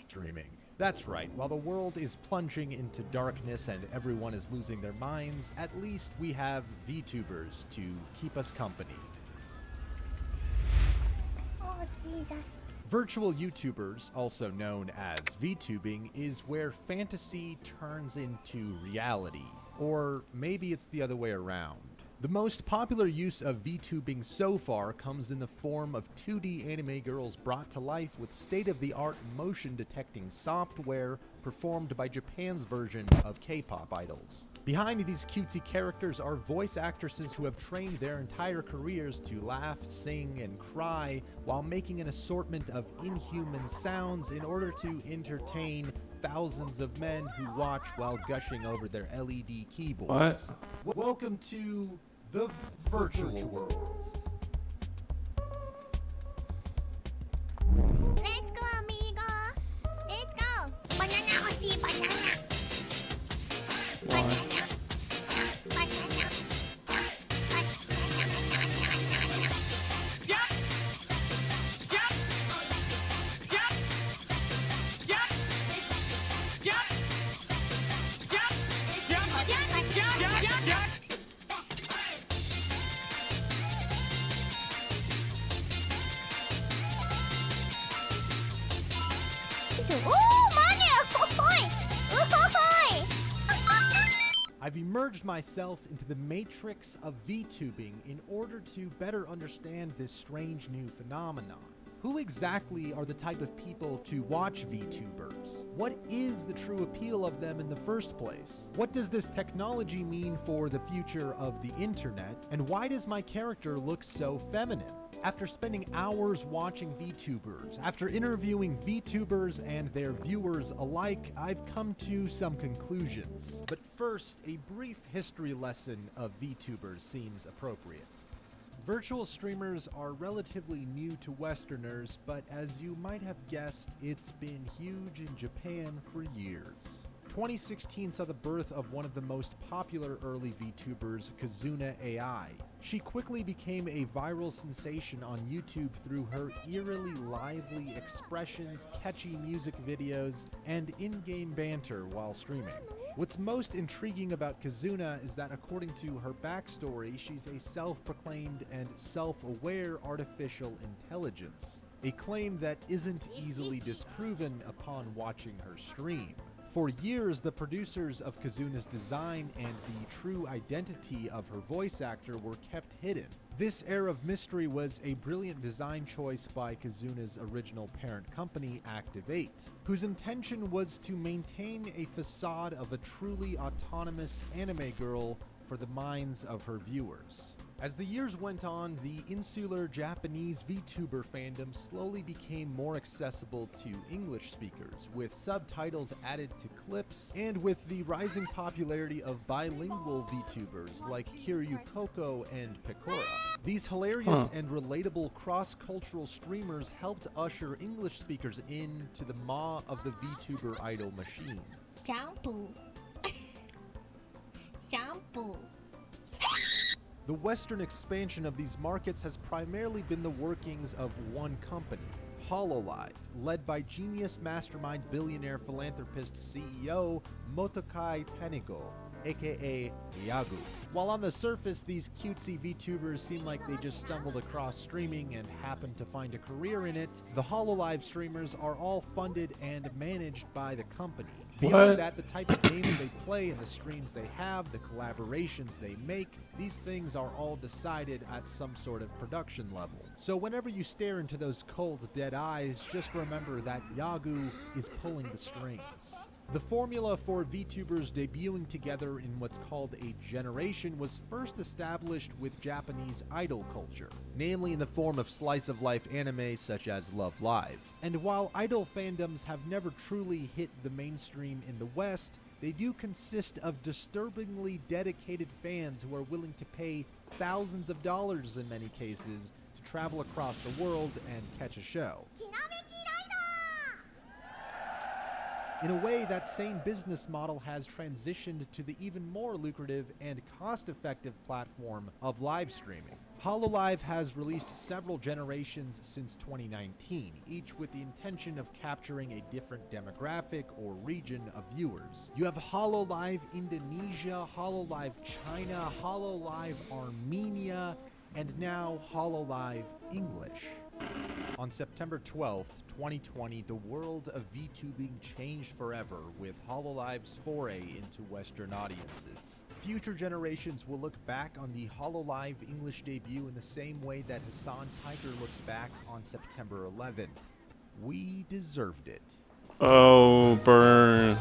Streaming. That's right, while the world is plunging into darkness and everyone is losing their minds, at least we have VTubers to keep us company. Oh, Jesus. Virtual YouTubers, also known as VTubing, is where fantasy turns into reality. Or maybe it's the other way around. The most popular use of VTubing so far comes in the form of 2D anime girls brought to life with state-of-the-art motion detecting software performed by Japan's version of K-pop idols. Behind these cutesy characters are voice actresses who have trained their entire careers to laugh, sing, and cry while making an assortment of inhuman sounds in order to entertain thousands of men who watch while gushing over their LED keyboards. Welcome to the virtual world. Let's go, amigo. Let's go. Banana, hoshi, banana. Banana. Banana. I've immersed myself into the matrix of VTubing in order to better understand this strange new phenomenon. Who exactly are the type of people to watch VTubers? What is the true appeal of them in the first place? What does this technology mean for the future of the internet? And why does my character look so feminine? After spending hours watching VTubers, after interviewing VTubers and their viewers alike, I've come to some conclusions. But first, a brief history lesson of VTubers seems appropriate. Virtual streamers are relatively new to Westerners, but as you might have guessed, it's been huge in Japan for years. 2016 saw the birth of one of the most popular early VTubers, Kazuna AI. She quickly became a viral sensation on YouTube through her eerily lively expressions, catchy music videos, and in-game banter while streaming. What's most intriguing about Kazuna is that according to her backstory, she's a self-proclaimed and self-aware artificial intelligence, a claim that isn't easily disproven upon watching her stream. For years, the producers of Kazuna's design and the true identity of her voice actor were kept hidden. This air of mystery was a brilliant design choice by Kazuna's original parent company, Active 8, whose intention was to maintain a facade of a truly autonomous anime girl for the minds of her viewers. As the years went on, the insular Japanese VTuber fandom slowly became more accessible to English speakers, with subtitles added to clips, and with the rising popularity of bilingual VTubers like Kiryu Coco and Pecora. These hilarious and relatable cross-cultural streamers helped usher English speakers into the maw of the VTuber idol machine. Shampoo. Shampoo. The Western expansion of these markets has primarily been the workings of one company, HoloLive, led by genius mastermind billionaire philanthropist CEO Motokai Tanigo, aka Yagu. While on the surface, these cutesy VTubers seem like they just stumbled across streaming and happened to find a career in it, the HoloLive streamers are all funded and managed by the company. Beyond that, the type of games they play and the streams they have, the collaborations they make, these things are all decided at some sort of production level. So whenever you stare into those cold, dead eyes, just remember that Yagu is pulling the strings. The formula for VTubers debuting together in what's called a generation was first established with Japanese idol culture, namely in the form of slice-of-life anime such as Love Live. And while idol fandoms have never truly hit the mainstream in the West, they do consist of disturbingly dedicated fans who are willing to pay thousands of dollars in many cases to travel across the world and catch a show. In a way, that same business model has transitioned to the even more lucrative and cost-effective platform of live streaming. HoloLive has released several generations since 2019, each with the intention of capturing a different demographic or region of viewers. You have HoloLive Indonesia, HoloLive China, HoloLive Armenia, and now HoloLive English. On September 12th, 2020, the world of VTubing changed forever with HoloLive's foray into Western audiences. Future generations will look back on the HoloLive English debut in the same way that Hassan Piker looks back on September 11th. We deserved it. Oh, burn.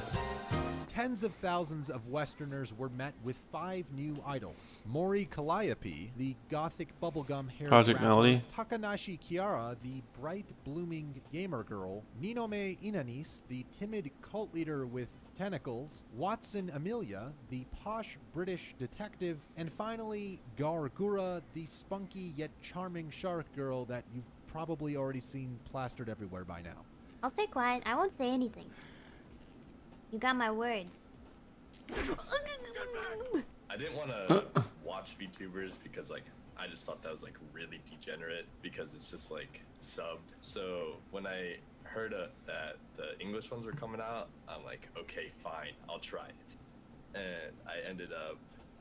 Tens of thousands of Westerners were met with 5 new idols. Mori Calliope, the gothic bubblegum hair Project rapper, Melody. Takanashi Kiara, the bright blooming gamer girl, Ninome Inanis, the timid cult leader with tentacles, Watson Amelia, the posh British detective, and finally Gargura, the spunky yet charming shark girl that you've probably already seen plastered everywhere by now. I'll stay quiet. I won't say anything. You got my word. I didn't want to watch VTubers because, like, I just thought that was, like, really degenerate because it's just, like, subbed. So when I heard that the English ones were coming out, I'm like, okay, fine, I'll try it. And I ended up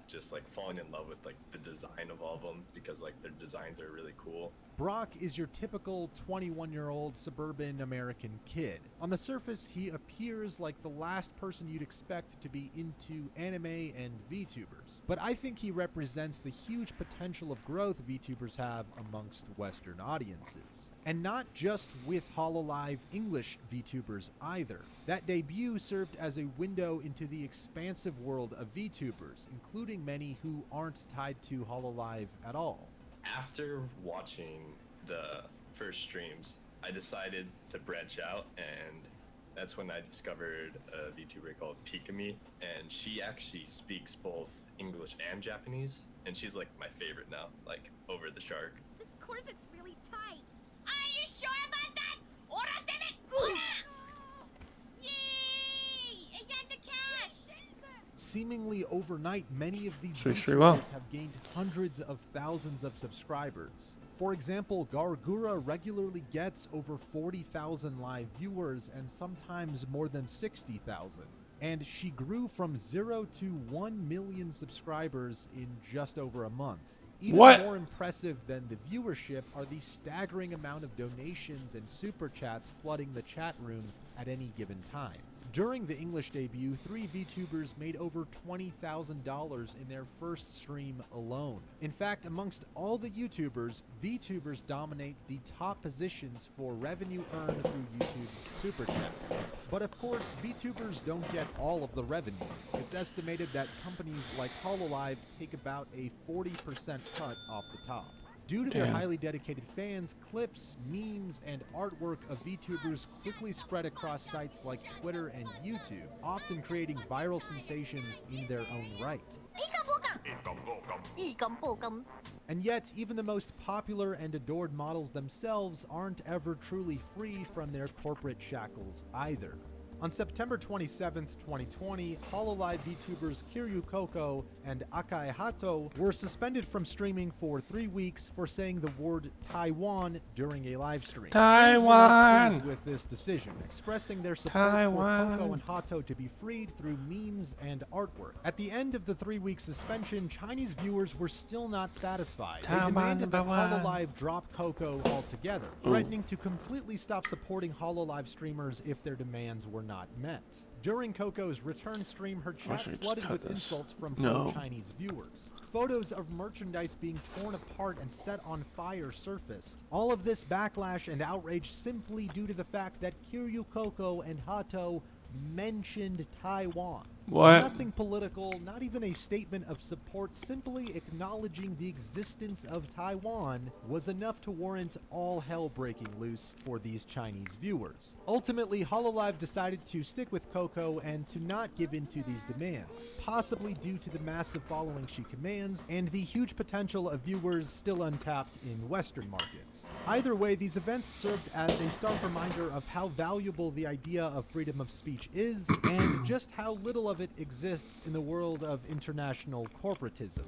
just, like, falling in love with, like, the design of all of them because, like, their designs are really cool. Brock is your typical 21-year-old suburban American kid. On the surface, he appears like the last person you'd expect to be into anime and VTubers. But I think he represents the huge potential of growth VTubers have amongst Western audiences. And not just with HoloLive English VTubers either. That debut served as a window into the expansive world of VTubers, including many who aren't tied to HoloLive at all. After watching the first streams, I decided to branch out, and that's when I discovered a VTuber called Pikami, and she actually speaks both English and Japanese, and she's like my favorite now, like over the shark. This corset's really tight. Are you sure about that? Ora, damn it! Ora! Yay! I got the cash! Seemingly overnight, many of these Speaks pretty well. YouTubers have gained hundreds of thousands of subscribers. For example, Gargura regularly gets over 40,000 live viewers and sometimes more than 60,000. And she grew from 0 to 1 million subscribers in just over a month. Even What? more impressive than the viewership are the staggering amount of donations and super chats flooding the chat room at any given time. During the English debut, 3 VTubers made over $20,000 in their first stream alone. In fact, amongst all the YouTubers, VTubers dominate the top positions for revenue earned through YouTube's super chats. But of course, VTubers don't get all of the revenue. It's estimated that companies like HoloLive take about a 40% cut off the top. Due to their Damn. highly dedicated fans, clips, memes, and artwork of VTubers quickly spread across sites like Twitter and YouTube, often creating viral sensations in their own right. And yet, even the most popular and adored models themselves aren't ever truly free from their corporate shackles either. On September 27th, 2020, HoloLive VTubers Kiryu Coco and Akai Hato were suspended from streaming for 3 weeks for saying the word Taiwan during a live stream. Fans were not Taiwan! pleased with this decision, expressing their support Taiwan. for Coco and Hato to be freed through memes and artwork. At the end of the 3-week suspension, Chinese viewers were still not satisfied. They Taiwan demanded that number one. HoloLive drop Coco altogether, threatening to completely stop supporting HoloLive streamers if their demands were not met. During Coco's return stream, her Why chat should we just flooded cut with this? insults from No. Chinese viewers. Photos of merchandise being torn apart and set on fire surfaced. All of this backlash and outrage simply due to the fact that Kiryu Coco and Hato mentioned Taiwan. What? Nothing political, not even a statement of support, simply acknowledging the existence of Taiwan was enough to warrant all hell breaking loose for these Chinese viewers. Ultimately, HoloLive decided to stick with Coco and to not give in to these demands, possibly due to the massive following she commands and the huge potential of viewers still untapped in Western markets. Either way, these events served as a stark reminder of how valuable the idea of freedom of speech is and just how little of it exists in the world of international corporatism.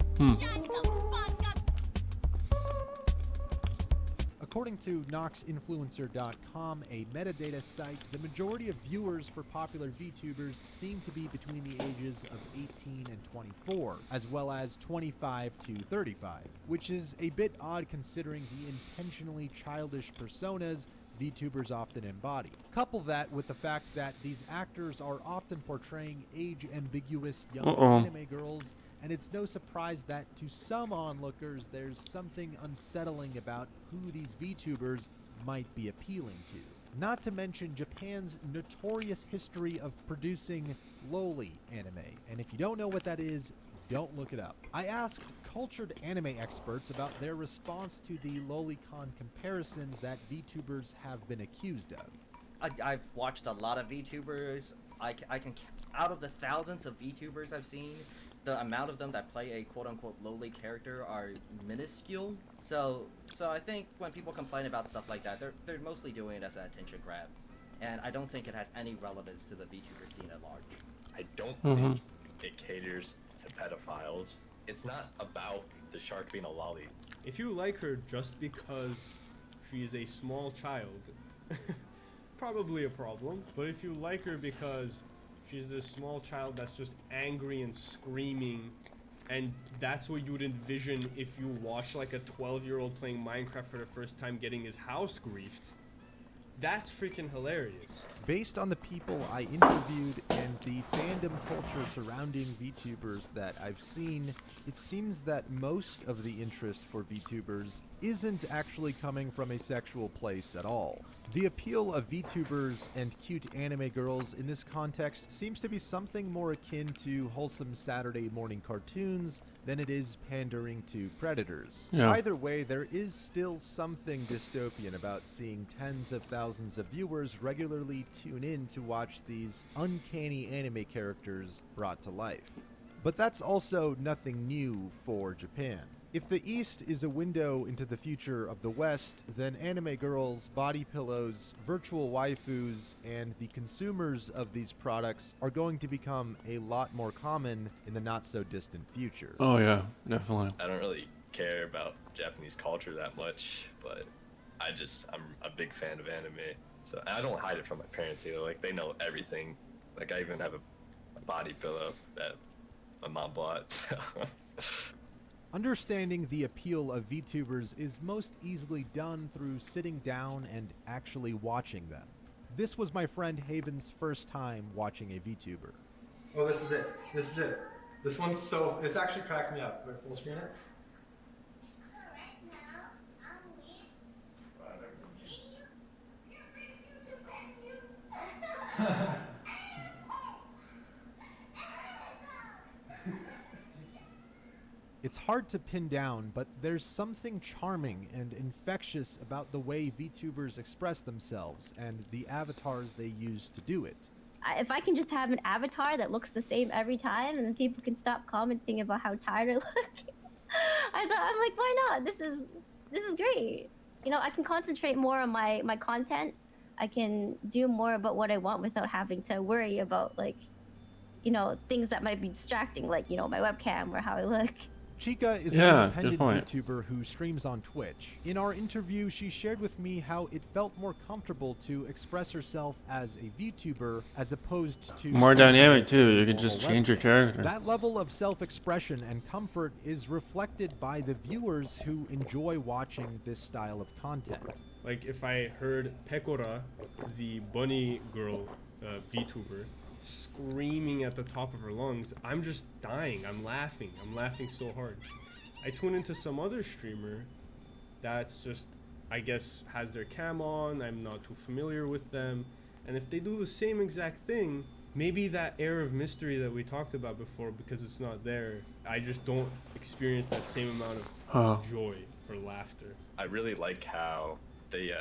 According to NoxInfluencer.com, a metadata site, the majority of viewers for popular VTubers seem to be between the ages of 18 and 24, as well as 25 to 35, which is a bit odd considering the intentionally childish personas VTubers often embody. Couple that with the fact that these actors are often portraying age-ambiguous young anime girls, and it's no surprise that to some onlookers there's something unsettling about who these VTubers might be appealing to. Not to mention Japan's notorious history of producing loli anime, and if you don't know what that is, don't look it up. I asked cultured anime experts about their response to the lolicon comparisons that VTubers have been accused of. I've watched a lot of VTubers. I can out of the thousands of VTubers I've seen, the amount of them that play a quote-unquote lowly character are minuscule. So I think when people complain about stuff like that, they're mostly doing it as an attention grab, and I don't think it has any relevance to the VTuber scene at large. I don't think it caters to pedophiles. It's not about the shark being a lolly. If you like her just because she is a small child, probably a problem. But if you like her because she's this small child that's just angry and screaming, and that's what you would envision if you watch like a 12-year-old playing Minecraft for the first time getting his house griefed, that's freaking hilarious. Based on the people I interviewed and the fandom culture surrounding VTubers that I've seen, it seems that most of the interest for VTubers isn't actually coming from a sexual place at all. The appeal of VTubers and cute anime girls in this context seems to be something more akin to wholesome Saturday morning cartoons than it is pandering to predators. Yeah. Either way, there is still something dystopian about seeing tens of thousands of viewers regularly tune in to watch these uncanny anime characters brought to life. But that's also nothing new for Japan. If the East is a window into the future of the West, then anime girls, body pillows, virtual waifus, and the consumers of these products are going to become a lot more common in the not-so-distant future. Oh yeah, definitely. I don't really care about Japanese culture that much, but I'm a big fan of anime. So I don't hide it from my parents either. Like, they know everything. Like, I even have a body pillow that my mom bought. So. Understanding the appeal of VTubers is most easily done through sitting down and actually watching them. This was my friend Haven's first time watching a VTuber. Oh, this is it. This is it. This one's so... It's actually cracked me up. Wait, full screen it? It's hard to pin down, but there's something charming and infectious about the way VTubers express themselves and the avatars they use to do it. If I can just have an avatar that looks the same every time, and then people can stop commenting about how tired I look, I'm like, why not? This is great. You know, I can concentrate more on my content. I can do more about what I want without having to worry about, like, you know, things that might be distracting, like, you know, my webcam or how I look. Chica is an independent VTuber who streams on Twitch. In our interview, she shared with me how it felt more comfortable to express herself as a VTuber as opposed to... More dynamic too, you can just change your character. That level of self-expression and comfort is reflected by the viewers who enjoy watching this style of content. Like, if I heard Pekora, the bunny girl VTuber, screaming at the top of her lungs, I'm just dying. I'm laughing so hard. I tune into some other streamer that's just, I guess, has their cam on. I'm not too familiar with them, and if they do the same exact thing, maybe that air of mystery that we talked about before, because it's not there, I just don't experience that same amount of joy or laughter. I really like how they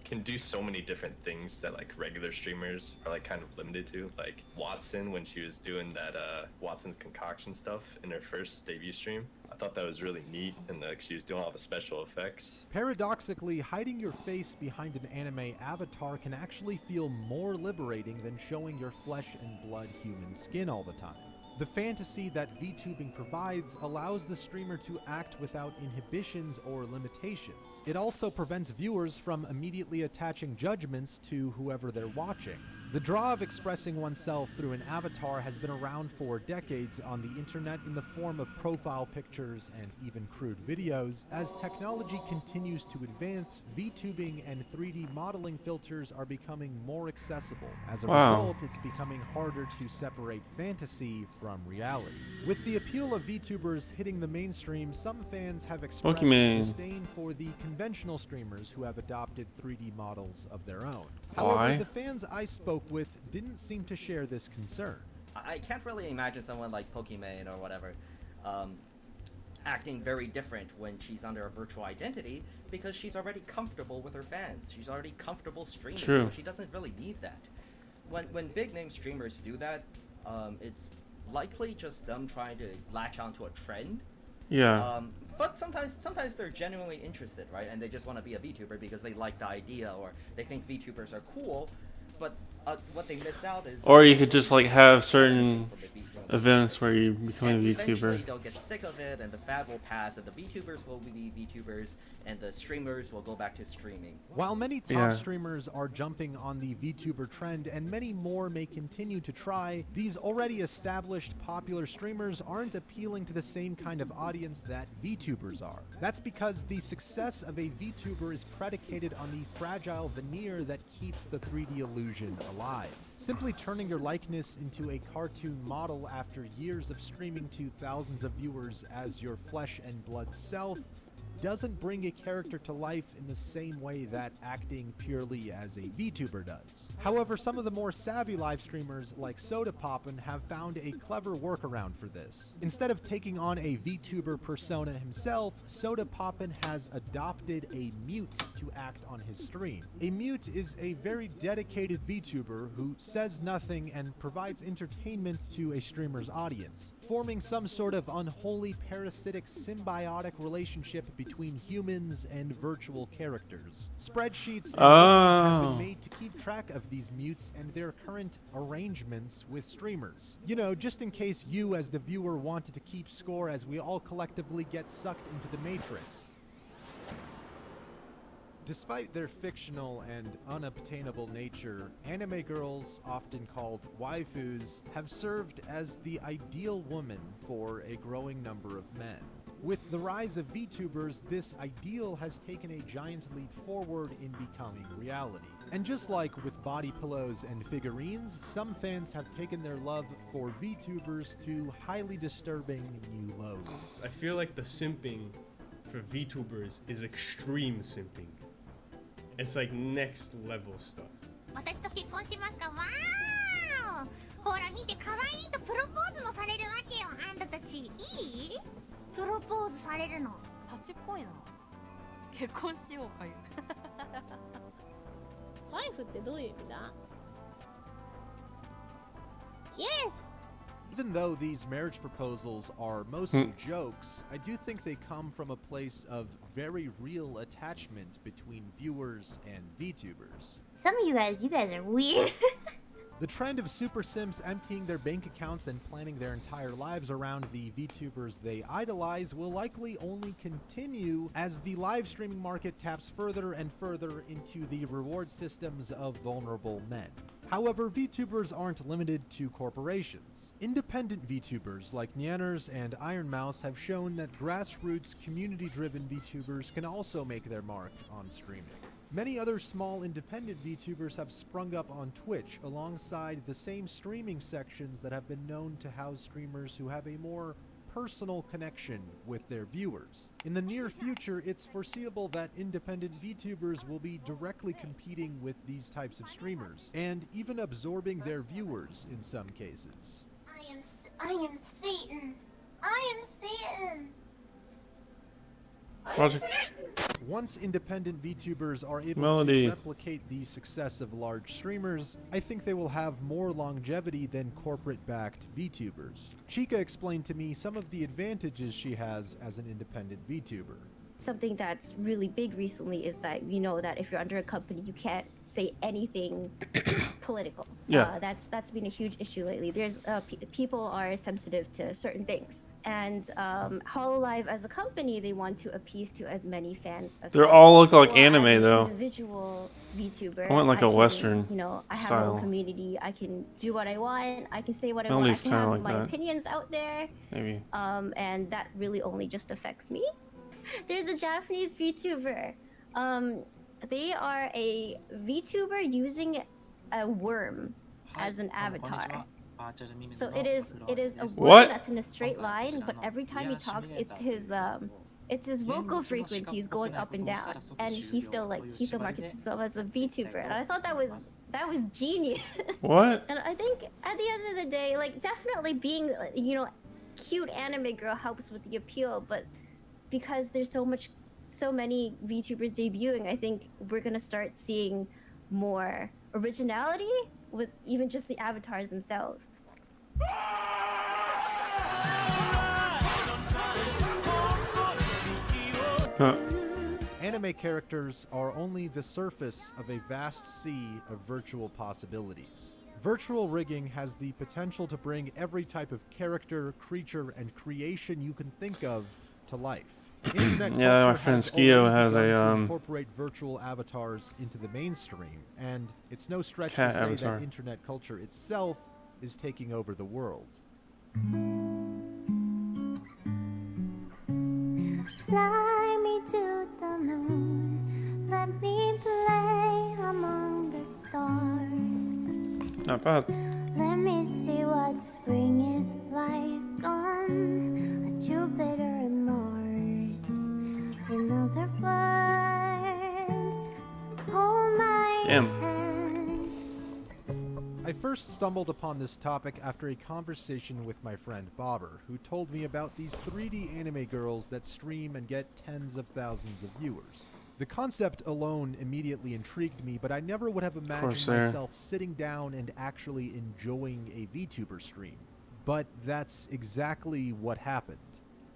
can do so many different things that like regular streamers are like kind of limited to. Like Watson, when she was doing that Watson's concoction stuff in her first debut stream, I thought that was really neat, and like she was doing all the special effects. Paradoxically, hiding your face behind an anime avatar can actually feel more liberating than showing your flesh and blood human skin all the time. The fantasy that VTubing provides allows the streamer to act without inhibitions or limitations. It also prevents viewers from immediately attaching judgments to whoever they're watching. The draw of expressing oneself through an avatar has been around for decades on the internet in the form of profile pictures and even crude videos. As technology continues to advance, VTubing and 3D modeling filters are becoming more accessible. As a result, it's becoming harder to separate fantasy from reality. With the appeal of VTubers hitting the mainstream, some fans have expressed disdain for the conventional streamers who have adopted 3D models of their own. However, the fans I spoke with didn't seem to share this concern. I can't really imagine someone like Pokimane or whatever acting very different when she's under a virtual identity, because she's already comfortable with her fans. She's already comfortable streaming, so she doesn't really need that. When big name streamers do that, it's likely just them trying to latch onto a trend. Yeah. But sometimes they're genuinely interested, right? And they just want to be a VTuber because they like the idea, or they think VTubers are cool. But what they miss out is... Or you could just like have certain events where you become a Eventually VTuber. they'll get sick of it, and the fad will pass, and the VTubers will be VTubers, and the streamers will go back to streaming. While many top streamers are jumping on the VTuber trend, and many more may continue to try, these already established popular streamers aren't appealing to the same kind of audience that VTubers are. That's because the success of a VTuber is predicated on the fragile veneer that keeps the 3D illusion alive. Simply turning your likeness into a cartoon model after years of streaming to thousands of viewers as your flesh and blood self doesn't bring a character to life in the same way that acting purely as a VTuber does. However, some of the more savvy live streamers like SodaPoppin have found a clever workaround for this. Instead of taking on a VTuber persona himself, SodaPoppin has adopted a mute to act on his stream. A mute is a very dedicated VTuber who says nothing and provides entertainment to a streamer's audience, forming some sort of unholy parasitic symbiotic relationship between humans and virtual characters. Spreadsheets and have been made to keep track of these mutes and their current arrangements with streamers. You know, just in case you as the viewer wanted to keep score as we all collectively get sucked into the Matrix. Despite their fictional and unobtainable nature, anime girls, often called waifus, have served as the ideal woman for a growing number of men. With the rise of VTubers, this ideal has taken a giant leap forward in becoming reality. And just like with body pillows and figurines, some fans have taken their love for VTubers to highly disturbing new lows. I feel like the simping for VTubers is extreme simping. It's like next level stuff. 私と結婚しますか？わーお！ほら見て、可愛いとプロポーズもされるわけよ。あんたたちいい？プロポーズされるの。パチっぽいな。結婚しようかよ。ワイフってどういう意味だ？ Yes! Even though these marriage proposals are mostly jokes, I do think they come from a place of very real attachment between viewers and VTubers. Some of you guys are weird. The trend of super simps emptying their bank accounts and planning their entire lives around the VTubers they idolize will likely only continue as the live streaming market taps further and further into the reward systems of vulnerable men. However, VTubers aren't limited to corporations. Independent VTubers like Nyanners and Iron Mouse have shown that grassroots, community-driven VTubers can also make their mark on streaming. Many other small independent VTubers have sprung up on Twitch alongside the same streaming sections that have been known to house streamers who have a more personal connection with their viewers. In the near future, it's foreseeable that independent VTubers will be directly competing with these types of streamers, and even absorbing their viewers in some cases. I am Satan. I am Satan. Logic. Once independent VTubers are able Melody. to replicate the success of large streamers, I think they will have more longevity than corporate-backed VTubers. Chica explained to me some of the advantages she has as an independent VTuber. Something that's really big recently is that you know that if you're under a company, you can't say anything political. Yeah. That's been a huge issue lately. There's people are sensitive to certain things, and Hololive as a company, they want to appease to as many fans as They possible. all look like Or anime, as an though. Individual VTuber. I want like a can, Western You know, I have style. my own community. I can do what I want. I can say what I Melody's want. I can kinda have like my that. opinions out there. Maybe. And that really only just affects me. There's a Japanese VTuber. They are a VTuber using a worm as an avatar. So it is a worm What? that's in a straight line, but every time he talks, it's his vocal frequencies going up and down, and he still markets himself as a VTuber, and I thought that was genius. What? And I think at the end of the day, like definitely being cute anime girl helps with the appeal, but because there's so many VTubers debuting, I think we're gonna start seeing more originality with even just the avatars themselves. Anime characters are only the surface of a vast sea of virtual possibilities. Virtual rigging has the potential to bring every type of character, creature, and creation you can think of to life. Internet Yeah, my culture friend has Skio already has begun a, to incorporate virtual avatars into the mainstream, and it's no stretch to cat say avatar. that internet culture itself is taking over the world. Fly me to the moon. Let me play among the stars. Not bad. Let me see what spring is like on Jupiter and Mars. In the other words. Hold my Damn. hand. I first stumbled upon this topic after a conversation with my friend Bobber, who told me about these 3D anime girls that stream and get tens of thousands of viewers. The concept alone immediately intrigued me, but I never would have imagined Sir. myself sitting down and actually enjoying a VTuber stream. But that's exactly what happened.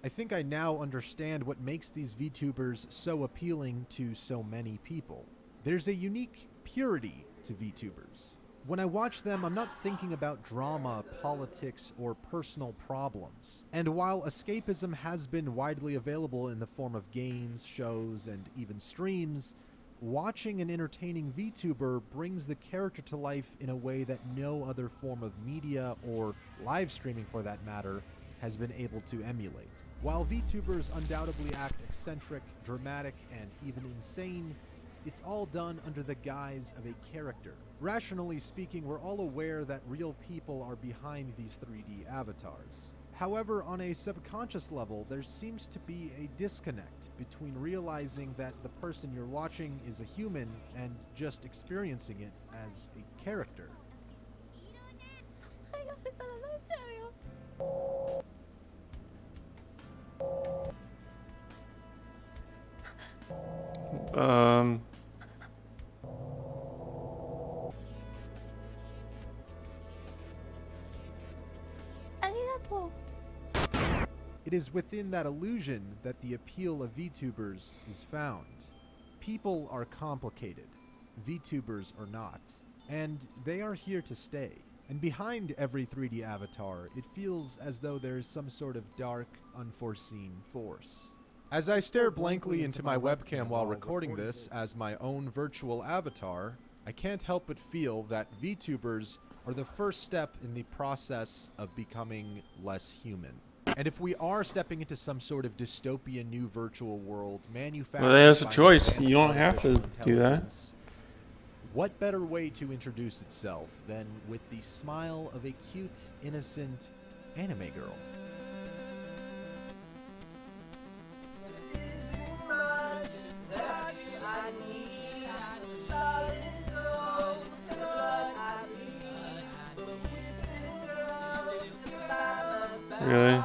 I think I now understand what makes these VTubers so appealing to so many people. There's a unique purity to VTubers. When I watch them, I'm not thinking about drama, politics, or personal problems. And while escapism has been widely available in the form of games, shows, and even streams, watching an entertaining VTuber brings the character to life in a way that no other form of media, or live streaming for that matter, has been able to emulate. While VTubers undoubtedly act eccentric, dramatic, and even insane, it's all done under the guise of a character. Rationally speaking, we're all aware that real people are behind these 3D avatars. However, on a subconscious level, there seems to be a disconnect between realizing that the person you're watching is a human and just experiencing it as a character. It is within that illusion that the appeal of VTubers is found. People are complicated. VTubers are not. And they are here to stay. And behind every 3D avatar, it feels as though there is some sort of dark, unforeseen force. As I stare blankly into my webcam while recording this as my own virtual avatar, I can't help but feel that VTubers are the first step in the process of becoming less human. And if we are stepping into some sort of dystopian new virtual world manufactured Well, there's a by choice. advanced You don't have to artificial do that. intelligence, what better way to introduce itself than with the smile of a cute, innocent anime girl? Really?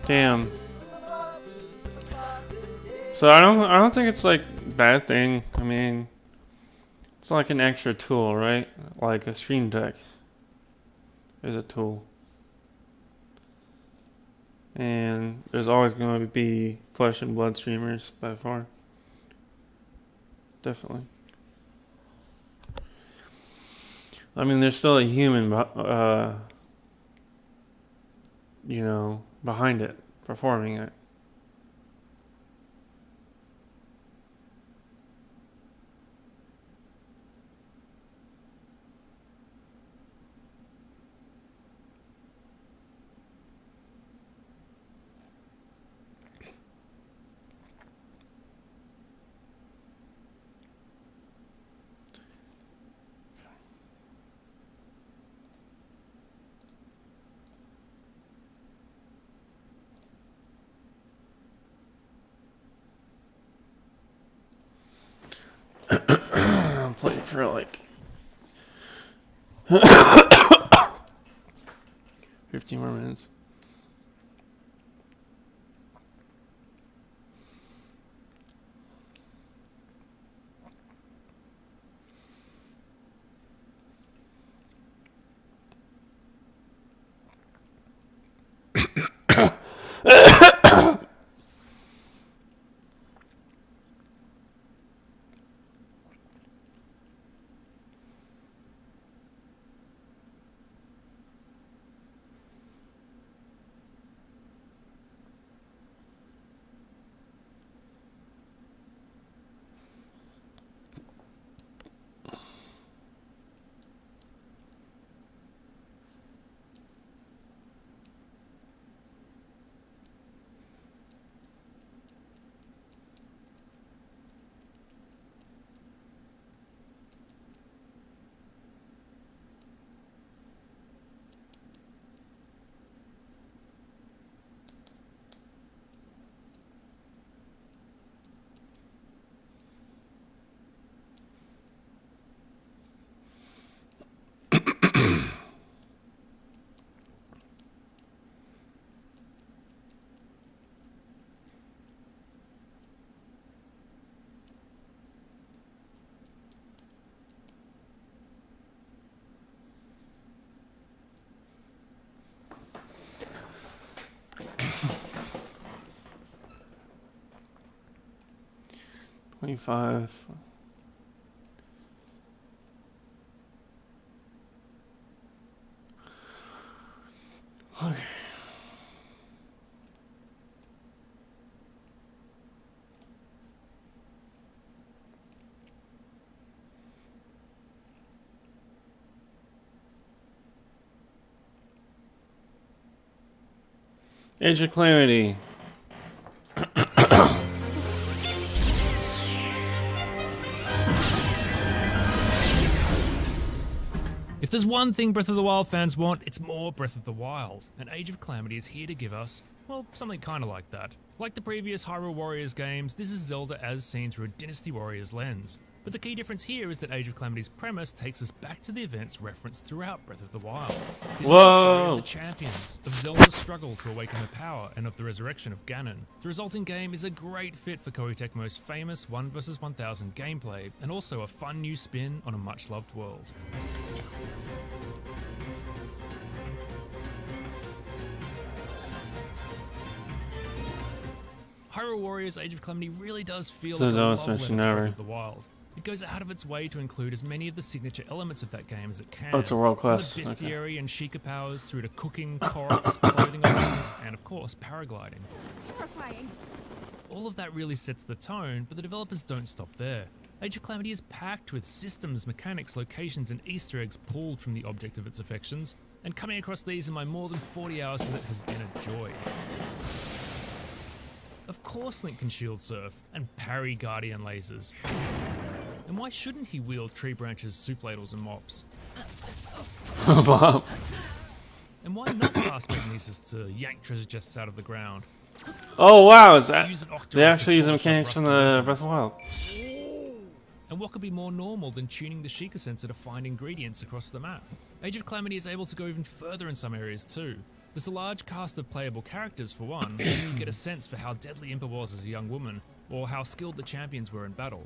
Damn. So I don't think it's like a bad thing. I mean, it's like an extra tool, right? Like a stream deck is a tool. And there's always going to be flesh and blood streamers by far. Definitely. I mean, there's still a human, you know, behind it, performing it. I'm playing for like 15 more minutes. 25. Okay. Age of Clarity. If there's one thing Breath of the Wild fans want, it's more Breath of the Wild. And Age of Calamity is here to give us, well, something kinda like that. Like the previous Hyrule Warriors games, this is Zelda as seen through a Dynasty Warriors lens. But the key difference here is that Age of Calamity's premise takes us back to the events referenced throughout Breath of the Wild. This is the story of the champions, of Zelda's struggle to awaken her power, and of the resurrection of Ganon. The resulting game is a great fit for Koei Tecmo's famous 1 vs 1000 gameplay, and also a fun new spin on a much-loved world. Hyrule Warriors Age of Calamity really does feel like a love letter to Breath of the Wild. It goes out of its way to include as many of the signature elements of that game as it can. Oh, it's a world quest. From the bestiary and Sheikah powers through to cooking, Koroks, clothing options, and of course, paragliding. Terrifying. All of that really sets the tone, but the developers don't stop there. Age of Calamity is packed with systems, mechanics, locations, and Easter eggs pulled from the object of its affections, and coming across these in my more than 40 hours with it has been a joy. Of course Link can shield surf, and parry Guardian lasers. And why shouldn't he wield tree branches, soup ladles, and mops? And why not pass magnesis to yank treasure chests out of the ground? Oh wow, is that they actually use the mechanics from the Breath of the Wild? And what could be more normal than tuning the Sheikah sensor to find ingredients across the map? Age of Calamity is able to go even further in some areas too. There's a large cast of playable characters for one, and you get a sense for how deadly Impa was as a young woman, or how skilled the champions were in battle.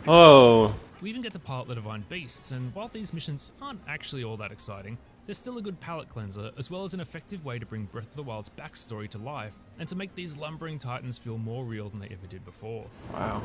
Oh. We even get to pilot the Divine Beasts, and while these missions aren't actually all that exciting, they're still a good palate cleanser, as well as an effective way to bring Breath of the Wild's backstory to life, and to make these lumbering titans feel more real than they ever did before. Wow.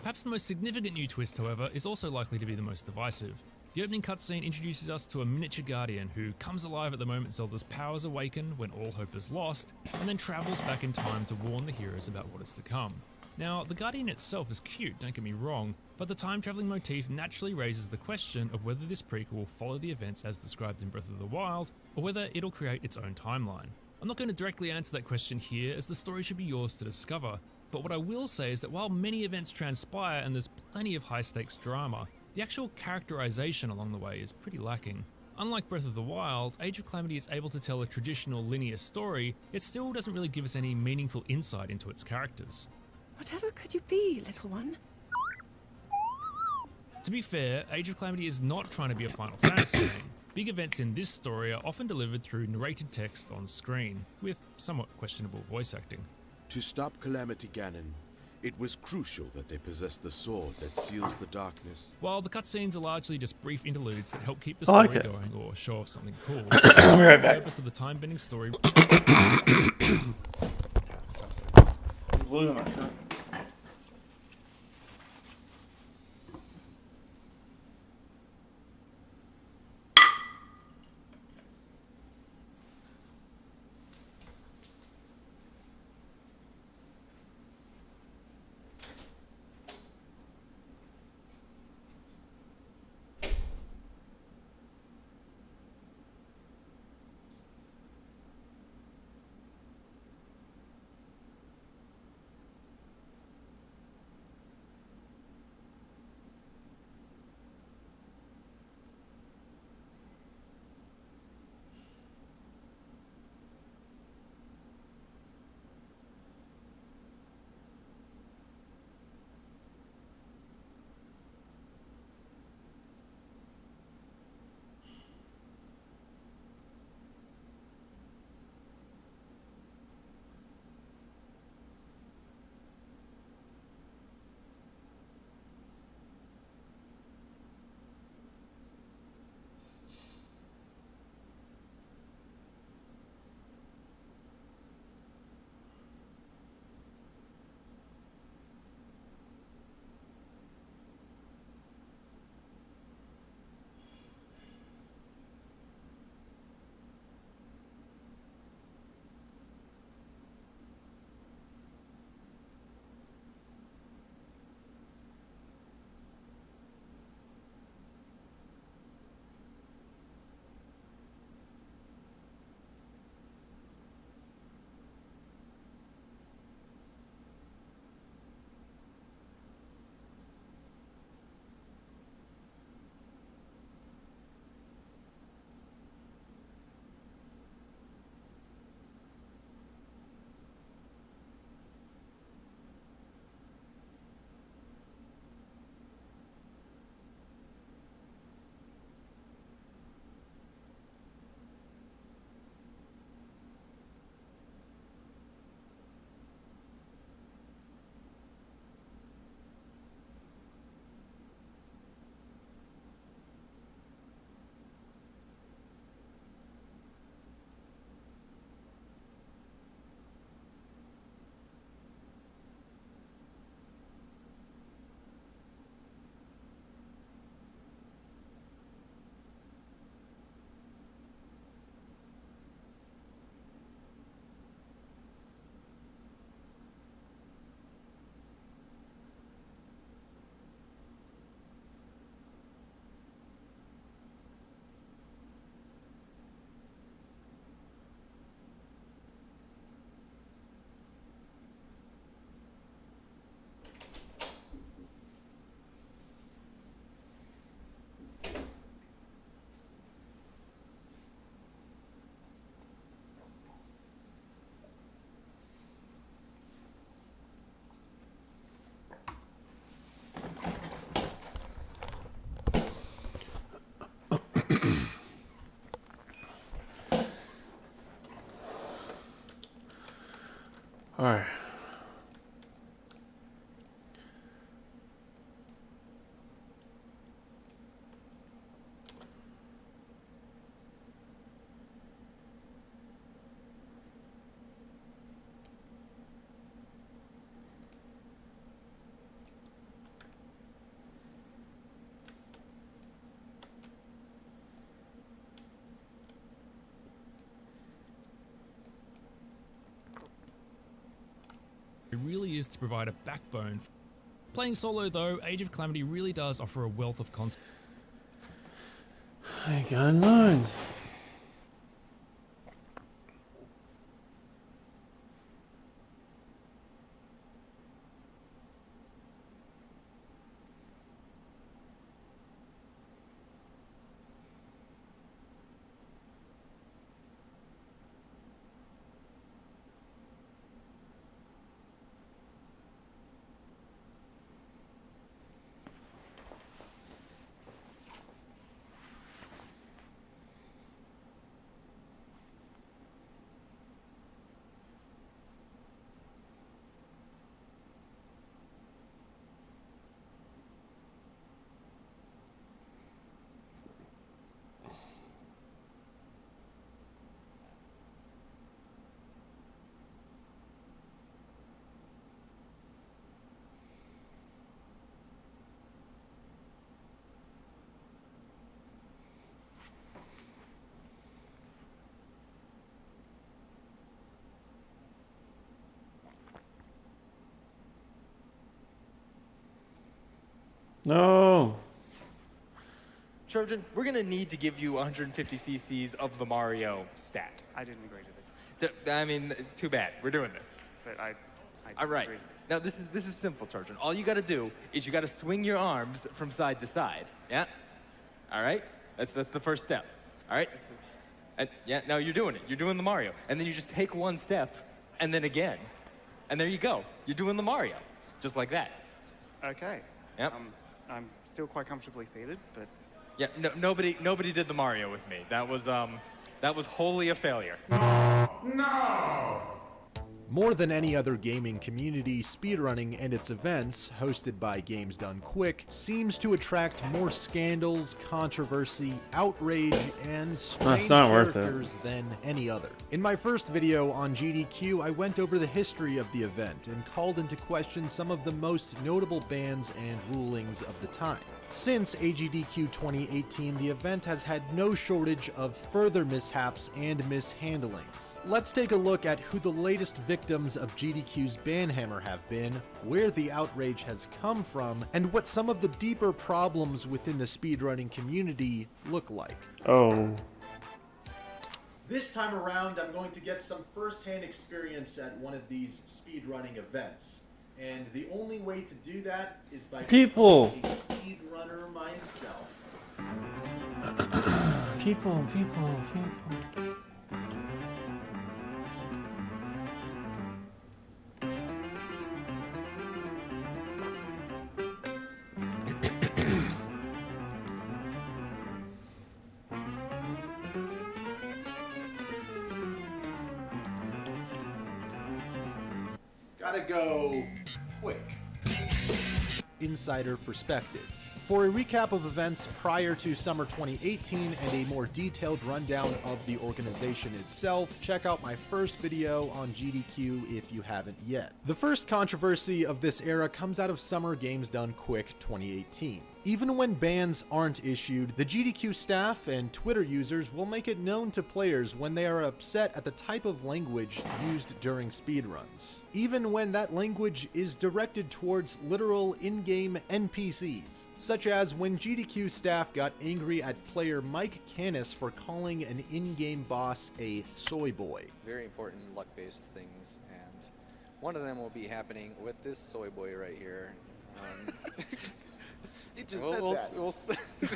Perhaps the most significant new twist, however, is also likely to be the most divisive. The opening cutscene introduces us to a miniature guardian who comes alive at the moment Zelda's powers awaken when all hope is lost, and then travels back in time to warn the heroes about what is to come. Now, the guardian itself is cute, don't get me wrong, but the time-traveling motif naturally raises the question of whether this prequel will follow the events as described in Breath of the Wild, or whether it'll create its own timeline. I'm not going to directly answer that question here, as the story should be yours to discover, but what I will say is that while many events transpire and there's plenty of high-stakes drama, the actual characterization along the way is pretty lacking. Unlike Breath of the Wild, Age of Calamity is able to tell a traditional linear story, it still doesn't really give us any meaningful insight into its characters. Whatever could you be, little one? To be fair, Age of Calamity is not trying to be a Final Fantasy game. Big events in this story are often delivered through narrated text on screen, with somewhat questionable voice acting. To stop Calamity Ganon, it was crucial that they possess the sword that seals the darkness. While the cutscenes are largely just brief interludes that help keep the I story like it. going or show off something cool, I'll be right the back. purpose of the time-bending story... Glue in my shirt. Alright. It really is to provide a backbone. Playing solo though, Age of Calamity really does offer a wealth of content. I got none. No. Trojan, we're gonna need to give you 150 cc's of the Mario stat. I didn't agree to this. I mean, too bad. We're doing this. But I All right. agree to this. Now this is simple, Trojan. All you got to do is you got to swing your arms from side to side. Yeah. All right. That's the first step. All right. And yeah. Now you're doing it. You're doing the Mario, and then you just take one step, and then again, and there you go. You're doing the Mario, just like that. Okay. Yep. I'm still quite comfortably seated, but Yeah. No, nobody did the Mario with me. That was wholly a failure. No! More than any other gaming community, speedrunning and its events, hosted by Games Done Quick, seems to attract more scandals, controversy, outrage, and strange not worth it. characters than any other. In my first video on GDQ, I went over the history of the event and called into question some of the most notable bans and rulings of the time. Since AGDQ 2018, the event has had no shortage of further mishaps and mishandlings. Let's take a look at who the latest victims of GDQ's banhammer have been, where the outrage has come from, and what some of the deeper problems within the speedrunning community look like. Oh. This time around, I'm going to get some first-hand experience at one of these speedrunning events. And the only way to do that is by People. becoming a speedrunner myself. People. Gotta go quick. Insider perspectives. For a recap of events prior to summer 2018 and a more detailed rundown of the organization itself, check out my first video on GDQ if you haven't yet. The first controversy of this era comes out of Summer Games Done Quick 2018. Even when bans aren't issued, the GDQ staff and Twitter users will make it known to players when they are upset at the type of language used during speedruns, even when that language is directed towards literal in-game NPCs, such as when GDQ staff got angry at player Mike Canis for calling an in-game boss a soy boy. Very important luck-based things, and one of them will be happening with this soy boy right here. You just said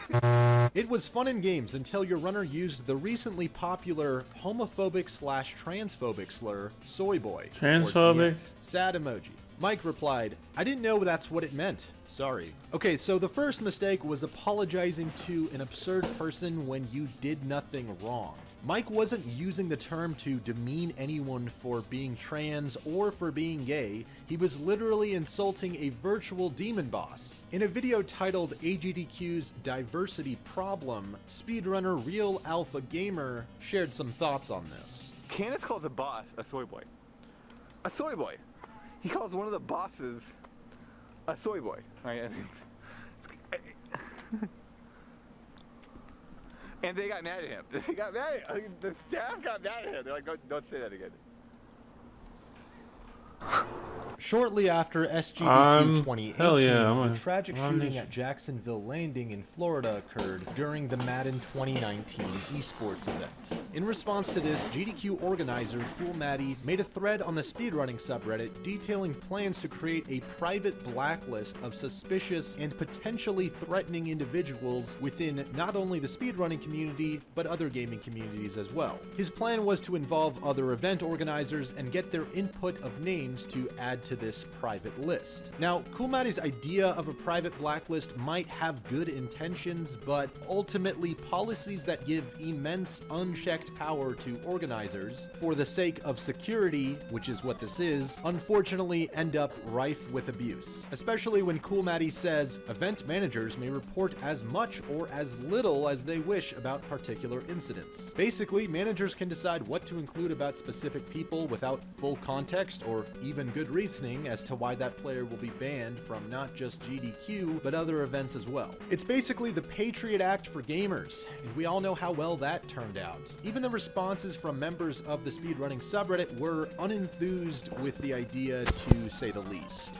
that. It was fun and games until your runner used the recently popular homophobic/transphobic slur, soy boy. Transphobic? Sad emoji. Mike replied, "I didn't know that's what it meant. Sorry." Okay, so the first mistake was apologizing to an absurd person when you did nothing wrong. Mike wasn't using the term to demean anyone for being trans or for being gay. He was literally insulting a virtual demon boss. In a video titled AGDQ's Diversity Problem, speedrunner Real Alpha Gamer shared some thoughts on this. Candace calls a boss a soy boy. A soy boy. He calls one of the bosses a soy boy. Right? And they got mad at him. They got mad at him. The staff got mad at him. They're like, don't say that again. Shortly after SGDQ 2018, hell yeah, the tragic shooting at Jacksonville Landing in Florida occurred during the Madden 2019 esports event. In response to this, GDQ organizer Cool Maddie made a thread on the speedrunning subreddit detailing plans to create a private blacklist of suspicious and potentially threatening individuals within not only the speedrunning community, but other gaming communities as well. His plan was to involve other event organizers and get their input of names to add to this private list. Now, Cool Maddie's idea of a private blacklist might have good intentions, but ultimately policies that give immense unchecked power to organizers for the sake of security, which is what this is, unfortunately end up rife with abuse. Especially when Cool Maddie says event managers may report as much or as little as they wish about particular incidents. Basically, managers can decide what to include about specific people without full context or even good reasoning as to why that player will be banned from not just GDQ, but other events as well. It's basically the Patriot Act for gamers, and we all know how well that turned out. Even the responses from members of the speedrunning subreddit were unenthused with the idea, to say the least.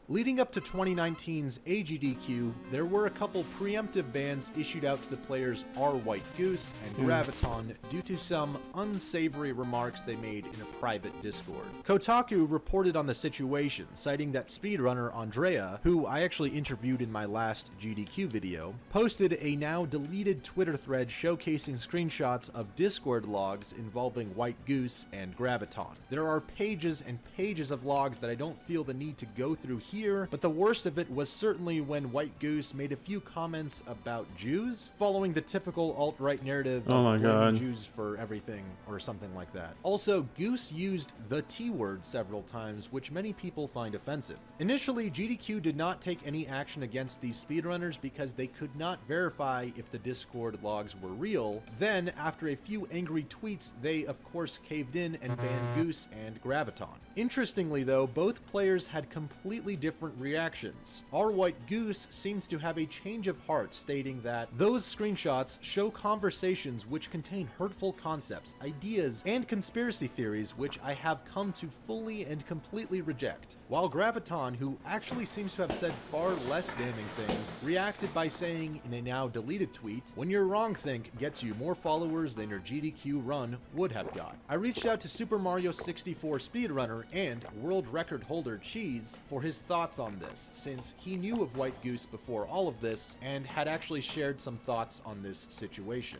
Leading up to 2019's AGDQ, there were a couple preemptive bans issued out to the players R. White Goose and Graviton due to some unsavory remarks they made in a private Discord. Kotaku reported on the situation, citing that speedrunner Andrea, who I actually interviewed in my last GDQ video, posted a now deleted Twitter thread showcasing screenshots of Discord logs involving White Goose and Graviton. There are pages and pages of logs that I don't feel the need to go through here, but the worst of it was certainly when White Goose made a few comments about Jews, following the typical alt-right narrative of blaming Jews for everything or something like that. Also, Goose used the T-word several times, which many people find offensive. Initially, GDQ did not take any action against these speedrunners because they could not verify if the Discord logs were real. Then, after a few angry tweets, they of course caved in and banned Goose and Graviton. Interestingly though, both players had completely different reactions. Our White Goose seems to have a change of heart, stating that those screenshots show conversations which contain hurtful concepts, ideas, and conspiracy theories which I have come to fully and completely reject. While Graviton, who actually seems to have said far less damning things, reacted by saying in a now deleted tweet, "When your wrongthink gets you more followers than your GDQ run would have got." I reached out to Super Mario 64 speedrunner and world record holder Cheese for his thoughts on this, since he knew of White Goose before all of this and had actually shared some thoughts on this situation.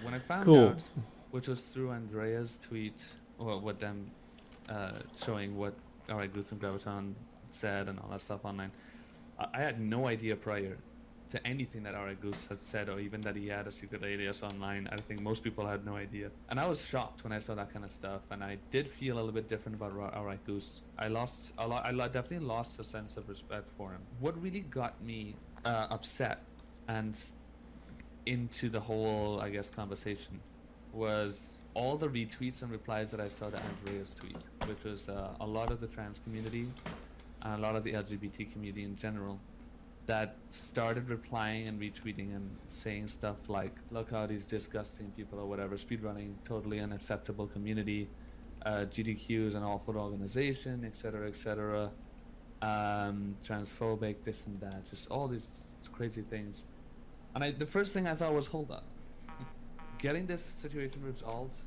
When I found out, which was through Andrea's tweet, or with them showing what Alright Goose and Graviton said and all that stuff online, I had no idea prior to anything that Alright Goose had said, or even that he had a secret alias online. I think most people had no idea. And I was shocked when I saw that kind of stuff, and I did feel a little bit different about Alright Goose. I lost a lot. I definitely lost a sense of respect for him. What really got me upset and into the whole, I guess, conversation was all the retweets and replies that I saw to Andrea's tweet, which was a lot of the trans community and a lot of the LGBT community in general that started replying and retweeting and saying stuff like, "Look how these disgusting people," or whatever, "speedrunning, totally unacceptable community, GDQ is an awful organization, etc., etc., transphobic, this and that," just all these crazy things. And the first thing I thought was, hold up, getting this situation resolved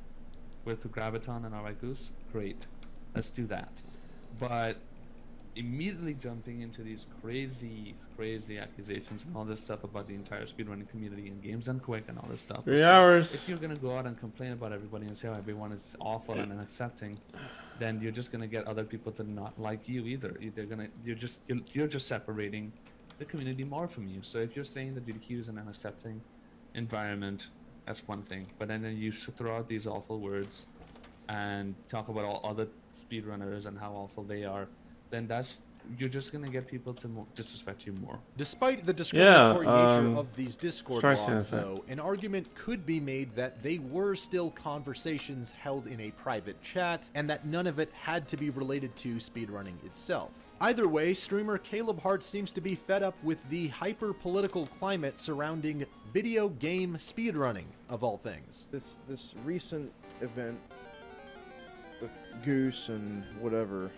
with Graviton and Alright Goose, great, let's do that. But immediately jumping into these crazy accusations and all this stuff about the entire speedrunning community and Games Done Quick and all this stuff. 3 hours. If you're gonna go out and complain about everybody and say how everyone is awful and unaccepting, then you're just gonna get other people to not like you either. You're just separating the community more from you. So if you're saying that GDQ is an unaccepting environment, That's one thing. But then you throw out these awful words and talk about all other speedrunners and how awful they are, then you're just gonna get people to disrespect you more. Despite the discriminatory nature Yeah, of these Discord Strike logs, says that. though, an argument could be made that they were still conversations held in a private chat, and that none of it had to be related to speedrunning itself. Either way, streamer Caleb Hart seems to be fed up with the hyper-political climate surrounding video game speedrunning, of all things. This recent event with Goose and whatever,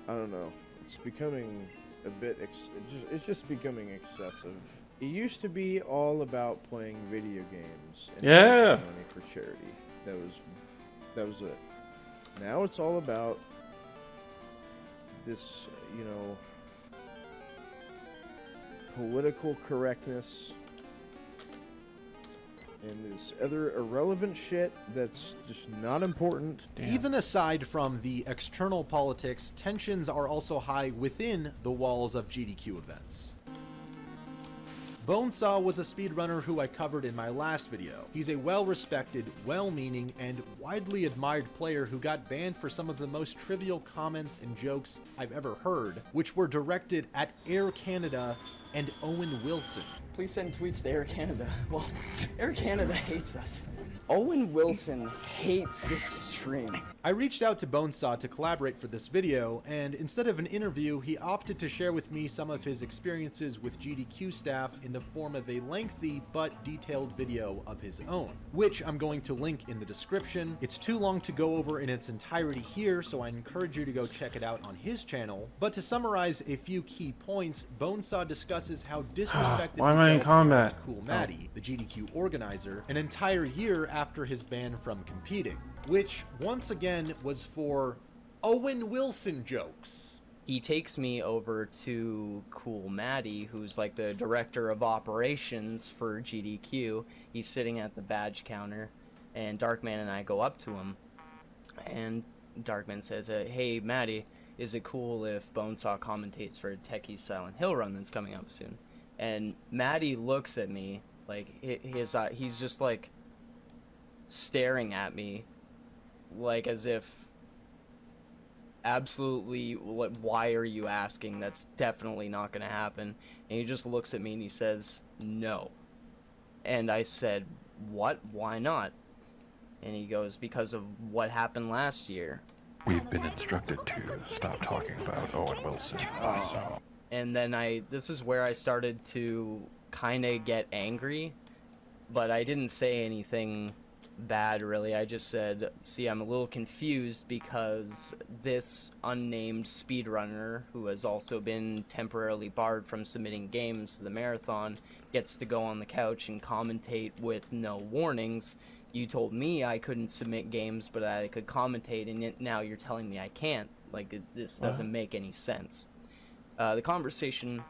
I don't know. It's becoming a bit. It's just becoming excessive. It used to be all about playing video games and Yeah. raising money for charity. That was it. Now it's all about this, you know, political correctness and this other irrelevant shit that's just not important. Even aside from the external politics, tensions are also high within the walls of GDQ events. Bonesaw was a speedrunner who I covered in my last video. He's a well-respected, well-meaning, and widely admired player who got banned for some of the most trivial comments and jokes I've ever heard, which were directed at Air Canada and Owen Wilson. Please send tweets to Air Canada. Well, Air Canada hates us. Owen Wilson hates this stream. I reached out to Bonesaw to collaborate for this video, and instead of an interview, he opted to share with me some of his experiences with GDQ staff in the form of a lengthy but detailed video of his own, which I'm going to link in the description. It's too long to go over in its entirety here, so I encourage you to go check it out on his channel. But to summarize a few key points, Bonesaw discusses how disrespected Why am I in combat? Cool Maddie, the GDQ organizer, an entire year after his ban from competing, which once again was for Owen Wilson jokes. He takes me over to Cool Maddie, who's like the director of operations for GDQ. He's sitting at the badge counter, and Darkman and I go up to him, and Darkman says, hey Maddie, is it cool if Bonesaw commentates for Techie's Silent Hill run that's coming up soon? And Maddie looks at me, like, he's just like staring at me like as if absolutely, like, why are you asking? That's definitely not gonna happen. And he just looks at me and he says no. And I said, what? Why not? And he goes, because of what happened last year. We've been instructed to stop talking about Owen Wilson. So. And then this is where I started to kind of get angry, but I didn't say anything bad really. I just said, see, I'm a little confused because this unnamed speedrunner, who has also been temporarily barred from submitting games to the marathon, gets to go on the couch and commentate with no warnings. You told me I couldn't submit games, but I could commentate, and now you're telling me I can't. Like, this doesn't make any sense. The conversation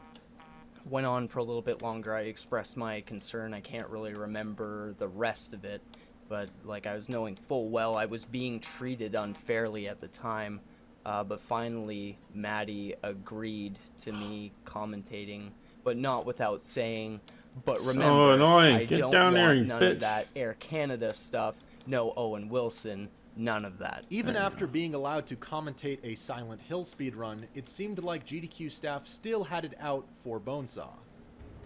went on for a little bit longer. I expressed my concern. I can't really remember the rest of it, but like, I was knowing full well I was being treated unfairly at the time. But finally, Maddie agreed to me commentating, but not without saying, but remember, So annoying. I Get don't down there, want you none bitch. of that Air Canada stuff. No Owen Wilson. None of that. Even after being allowed to commentate a Silent Hill speedrun, it seemed like GDQ staff still had it out for Bonesaw.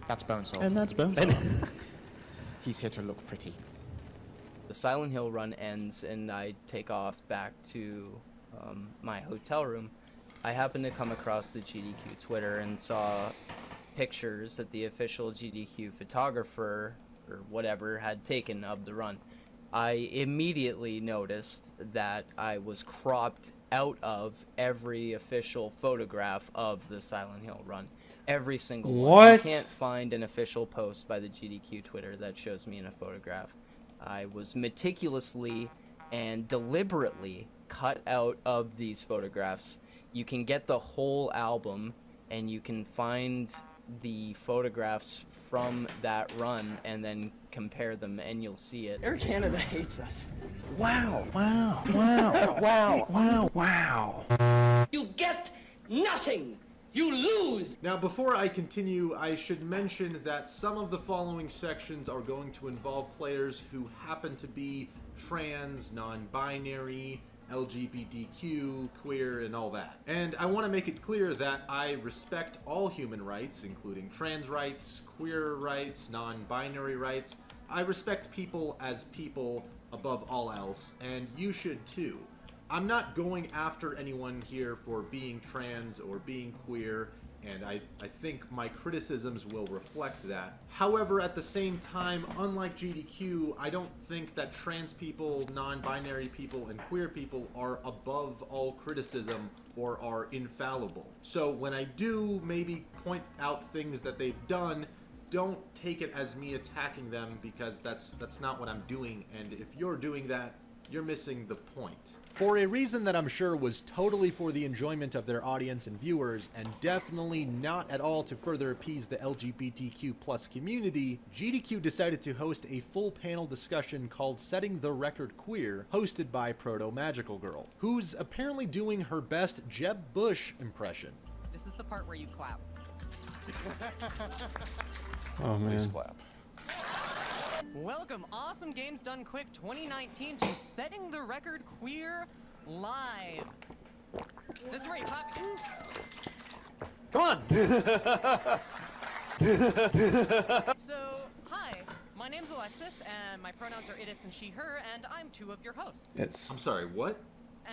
That's Bonesaw. And that's Bonesaw. He's here to look pretty. The Silent Hill run ends and I take off back to my hotel room. I happened to come across the GDQ Twitter and saw pictures that the official GDQ photographer or whatever had taken of the run. I immediately noticed that I was cropped out of every official photograph of the Silent Hill run. Every single one. What? You can't find an official post by the GDQ Twitter that shows me in a photograph. I was meticulously and deliberately cut out of these photographs. You can get the whole album and you can find the photographs from that run and then compare them and you'll see it. Air Canada hates us. Wow. Wow. Wow. Wow. Wow. Wow. You get nothing. You lose! Now, before I continue, I should mention that some of the following sections are going to involve players who happen to be trans, non-binary, LGBTQ, queer, and all that. And I want to make it clear that I respect all human rights, including trans rights, queer rights, non-binary rights. I respect people as people above all else, and you should too. I'm not going after anyone here for being trans or being queer, and I think my criticisms will reflect that. However, at the same time, unlike GDQ, I don't think that trans people, non-binary people, and queer people are above all criticism or are infallible. So when I do maybe point out things that they've done, don't take it as me attacking them, because that's not what I'm doing, and if you're doing that, you're missing the point. For a reason that I'm sure was totally for the enjoyment of their audience and viewers, and definitely not at all to further appease the LGBTQ plus community, GDQ decided to host a full panel discussion called Setting the Record Queer, hosted by Proto Magical Girl, who's apparently doing her best Jeb Bush impression. This is the part where you clap. Oh man. Please clap. Welcome, Awesome Games Done Quick 2019 to Setting the Record Queer Live. This is where you clap. Come on! So, hi, my name's Alexis, and my pronouns are it, its, and she, her, and I'm two of your hosts. It's. I'm sorry, what?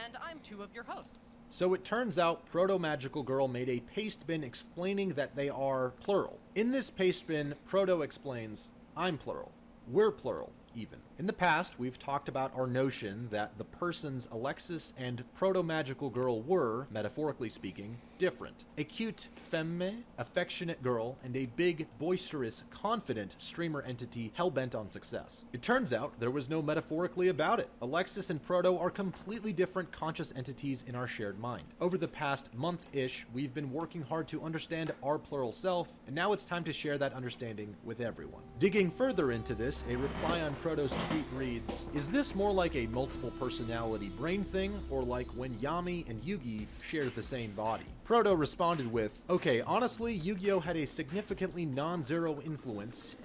And I'm two of your hosts. So it turns out Proto Magical Girl made a paste bin explaining that they are plural. In this paste bin, Proto explains, I'm plural. We're plural, even. In the past, we've talked about our notion that the persons Alexis and Proto Magical Girl were, metaphorically speaking, different. A cute femme, affectionate girl, and a big, boisterous, confident streamer entity hell-bent on success. It turns out there was no metaphorically about it. Alexis and Proto are completely different conscious entities in our shared mind. Over the past month-ish, we've been working hard to understand our plural self, and now it's time to share that understanding with everyone. Digging further into this, a reply on Proto's tweet reads, is this more like a multiple personality brain thing, or like when Yami and Yugi shared the same body? Proto responded with, okay, honestly, Yu-Gi-Oh! Had a significantly non-zero influence,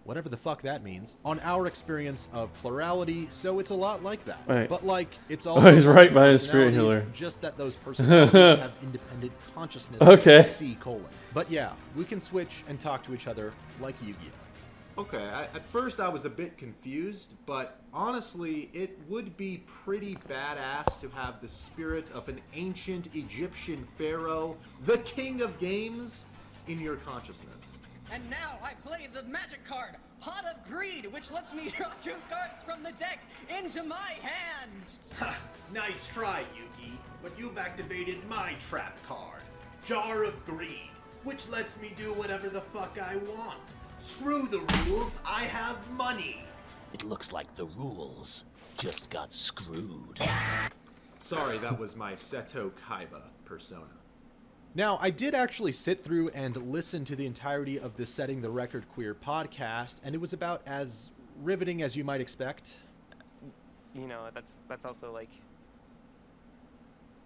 whatever the fuck that means, on our experience of plurality, so it's a lot like that. Wait. But like, it's also he's right by his spirit personalities, healer. just that those personalities have independent consciousness. Okay. C:. But yeah, we can switch and talk to each other like Yu-Gi-Oh! Okay, at first I was a bit confused, but honestly, it would be pretty badass to have the spirit of an ancient Egyptian pharaoh, the king of games, in your consciousness. And now I play the magic card, Pot of Greed, which lets me draw 2 cards from the deck into my hand. Ha! Nice try, Yugi, but you've activated my trap card, Jar of Greed, which lets me do whatever the fuck I want. Screw the rules, I have money. It looks like the rules just got screwed. Sorry, that was my Seto Kaiba persona. Now, I did actually sit through and listen to the entirety of the Setting the Record Queer podcast, and it was about as riveting as you might expect. You know, that's also like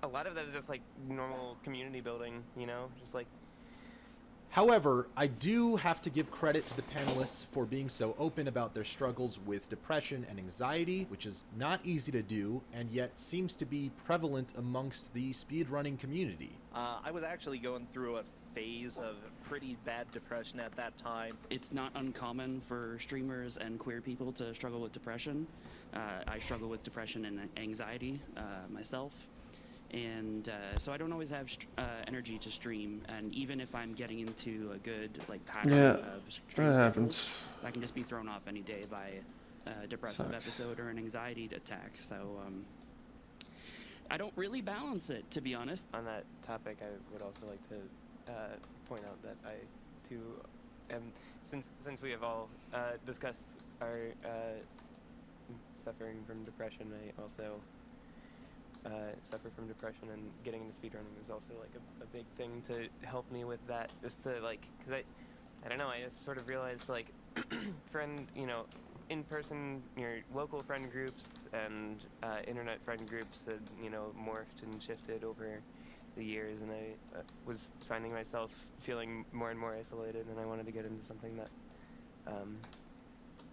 a lot of that is just like normal community building, you know, just like. However, I do have to give credit to the panelists for being so open about their struggles with depression and anxiety, which is not easy to do, and yet seems to be prevalent amongst the speedrunning community. I was actually going through a phase of pretty bad depression at that time. It's not uncommon for streamers and queer people to struggle with depression. I struggle with depression and anxiety myself. And so I don't always have energy to stream, and even if I'm getting into a good like pattern of stream that schedules, happens. I can just be thrown off any day by a depressive episode or an anxiety attack. So I don't really balance it, to be honest. On that topic, I would also like to point out that I too am, since we have all discussed our suffering from depression, I also suffer from depression, and getting into speedrunning is also like a big thing to help me with that, just to like, because I don't know, I just sort of realized like in-person, your local friend groups and internet friend groups that, you know, morphed and shifted over the years, and I was finding myself feeling more and more isolated, and I wanted to get into something that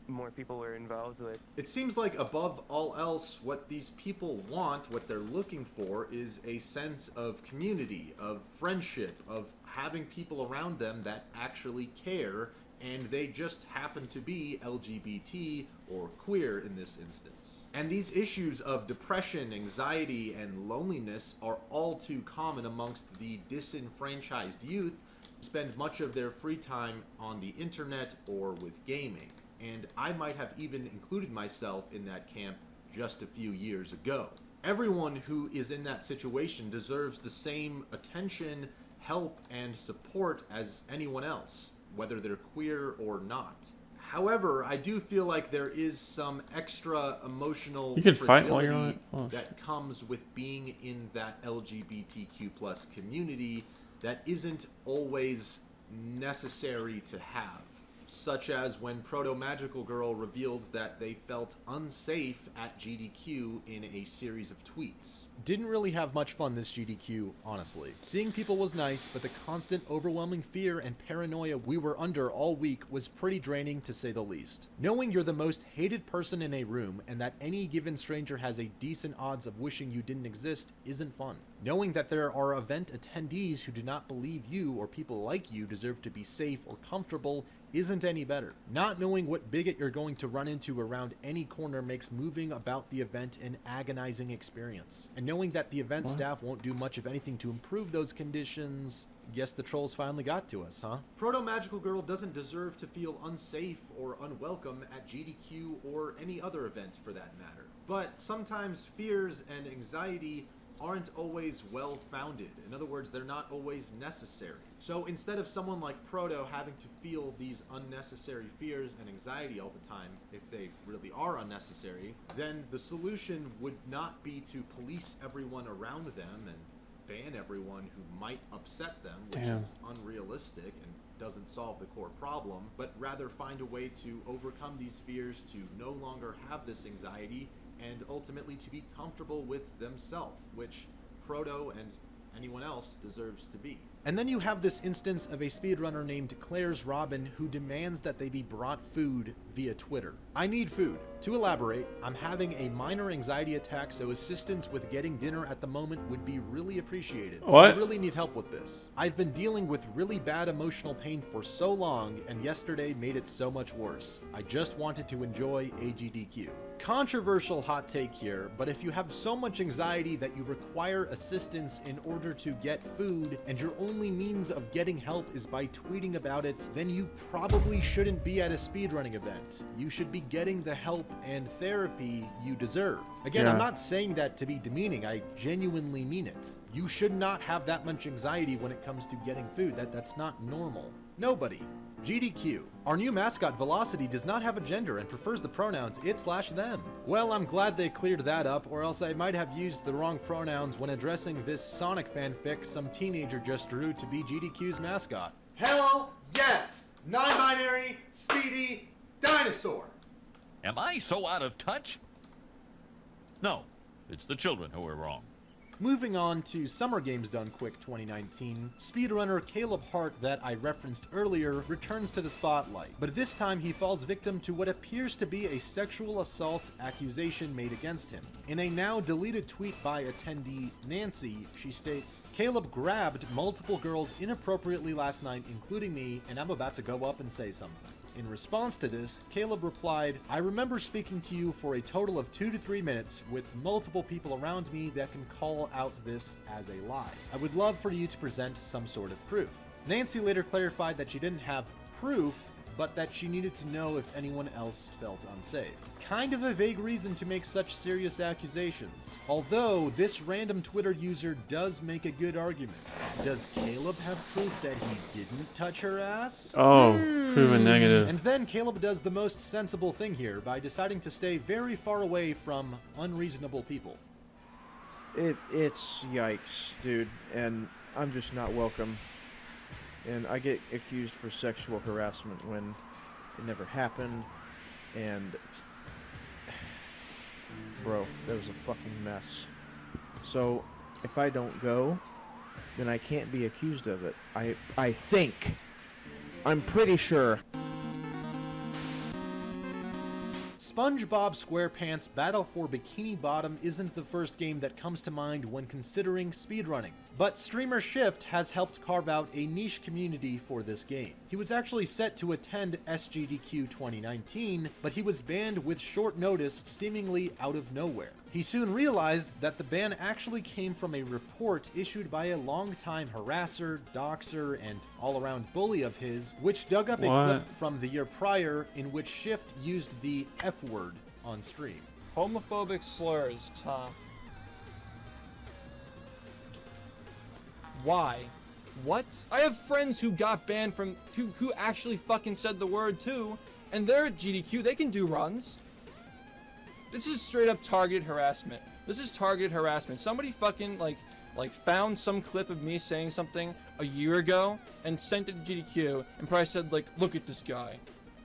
more people were involved with. It seems like above all else, what these people want, what they're looking for, is a sense of community, of friendship, of having people around them that actually care, and they just happen to be LGBT or queer in this instance. And these issues of depression, anxiety, and loneliness are all too common amongst the disenfranchised youth who spend much of their free time on the internet or with gaming. And I might have even included myself in that camp just a few years ago. Everyone who is in that situation deserves the same attention, help, and support as anyone else, whether they're queer or not. However, I do feel like there is some extra emotional You can fight while you're fragility on it? Oh, that comes with being in that LGBTQ plus community that isn't always necessary to have. Such as when Proto Magical Girl revealed that they felt unsafe at GDQ in a series of tweets. Didn't really have much fun this GDQ, honestly. Seeing people was nice, but the constant overwhelming fear and paranoia we were under all week was pretty draining to say the least. Knowing you're the most hated person in a room and that any given stranger has a decent odds of wishing you didn't exist isn't fun. Knowing that there are event attendees who do not believe you or people like you deserve to be safe or comfortable isn't any better. Not knowing what bigot you're going to run into around any corner makes moving about the event an agonizing experience. And knowing that the event staff won't do much of anything to improve those conditions, guess the trolls finally got to us, huh? Proto Magical Girl doesn't deserve to feel unsafe or unwelcome at GDQ or any other event for that matter. But sometimes fears and anxiety aren't always well-founded. In other words, they're not always necessary. So instead of someone like Proto having to feel these unnecessary fears and anxiety all the time, if they really are unnecessary, then the solution would not be to police everyone around them and ban everyone who might upset them, which is unrealistic and doesn't solve the core problem, but rather find a way to overcome these fears, to no longer have this anxiety, and ultimately to be comfortable with themselves, which Proto and anyone else deserves to be. And then you have this instance of a speedrunner named Claire's Robin who demands that they be brought food via Twitter. I need food. To elaborate, I'm having a minor anxiety attack, so assistance with getting dinner at the moment would be really appreciated. What? I really need help with this. I've been dealing with really bad emotional pain for so long, and yesterday made it so much worse. I just wanted to enjoy AGDQ. Controversial hot take here, but if you have so much anxiety that you require assistance in order to get food, and your only means of getting help is by tweeting about it, then you probably shouldn't be at a speedrunning event. You should be getting the help and therapy you deserve. Again, I'm not saying that to be demeaning, I genuinely mean it. You should not have that much anxiety when it comes to getting food. That's not normal. Nobody. GDQ. Our new mascot Velocity does not have a gender and prefers the pronouns it/them. Well, I'm glad they cleared that up, or else I might have used the wrong pronouns when addressing this Sonic fanfic some teenager just drew to be GDQ's mascot. Hell yes! Non-binary, speedy, dinosaur! Am I so out of touch? No, it's the children who are wrong. Moving on to Summer Games Done Quick 2019, speedrunner Caleb Hart that I referenced earlier returns to the spotlight, but this time he falls victim to what appears to be a sexual assault accusation made against him. In a now deleted tweet by attendee Nancy, she states, "Caleb grabbed multiple girls inappropriately last night, including me, and I'm about to go up and say something." In response to this, Caleb replied, "I remember speaking to you for a total of 2 to 3 minutes with multiple people around me that can call out this as a lie. I would love for you to present some sort of proof." Nancy later clarified that she didn't have proof, but that she needed to know if anyone else felt unsafe. Kind of a vague reason to make such serious accusations. Although, this random Twitter user does make a good argument. Does Caleb have proof that he didn't touch her ass? Oh, proven negative. And then Caleb does the most sensible thing here by deciding to stay very far away from unreasonable people. It's yikes, dude, and I'm just not welcome. And I get accused for sexual harassment when it never happened, and bro, that was a fucking mess. So if I don't go, then I can't be accused of it. I think. I'm pretty sure. SpongeBob SquarePants Battle for Bikini Bottom isn't the first game that comes to mind when considering speedrunning, but streamer Shift has helped carve out a niche community for this game. He was actually set to attend SGDQ 2019, but he was banned with short notice, seemingly out of nowhere. He soon realized that the ban actually came from a report issued by a longtime harasser, doxer, and all-around bully of his, which dug up a clip from the year prior in which Shift used the F word on stream. Homophobic slurs, huh? Why? What? I have friends who got banned from who actually fucking said the word too, and they're at GDQ. They can do runs. This is straight up targeted harassment. This is targeted harassment. Somebody fucking like found some clip of me saying something a year ago and sent it to GDQ and probably said like, look at this guy.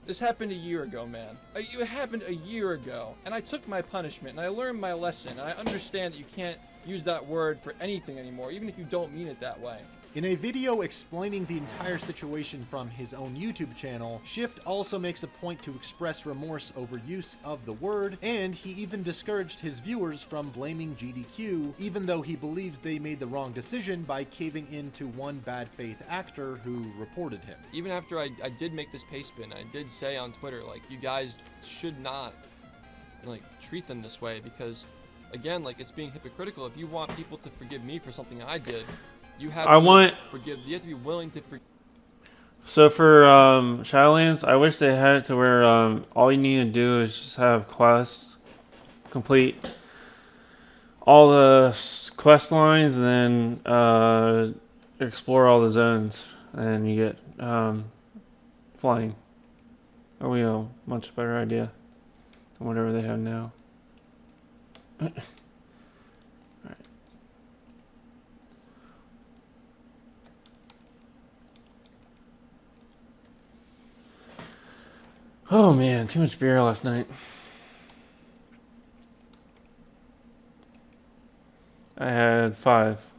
This happened a year ago, man. It happened a year ago, and I took my punishment and I learned my lesson. And I understand that you can't use that word for anything anymore, even if you don't mean it that way. In a video explaining the entire situation from his own YouTube channel, Shift also makes a point to express remorse over use of the word, and he even discouraged his viewers from blaming GDQ, even though he believes they made the wrong decision by caving in to one bad faith actor who reported him. Even after I did make this pay spin, I did say on Twitter, like, you guys should not, like, treat them this way, because, again, like, it's being hypocritical. If you want people to forgive me for something I did, you have you have to be willing to forgive. So for Shadowlands, I wish they had it to where all you need to do is just have quests, complete all the quest lines, and then explore all the zones, and you get flying. Or we have a much better idea than whatever they have now. Oh man, too much beer last night. I had 5.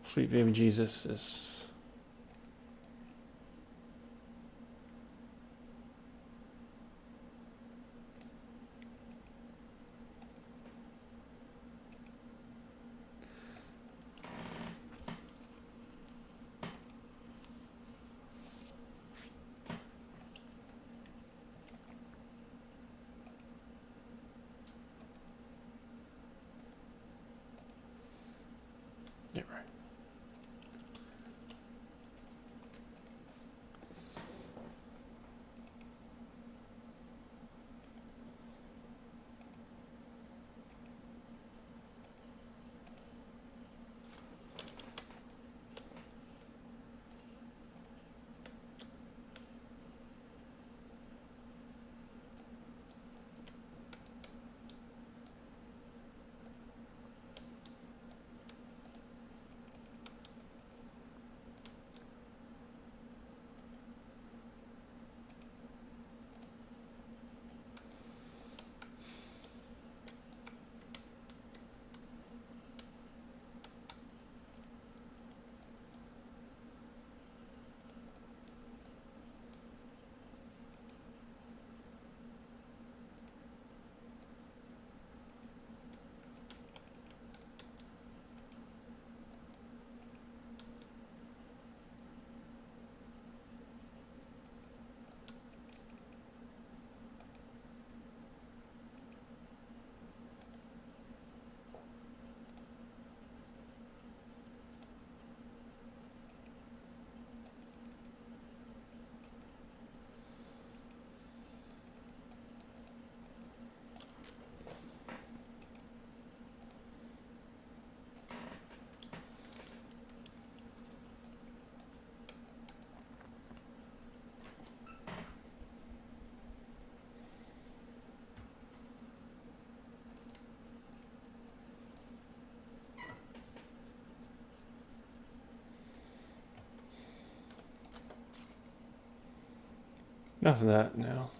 Sweet baby Jesus is... Yeah, right. Enough of that now.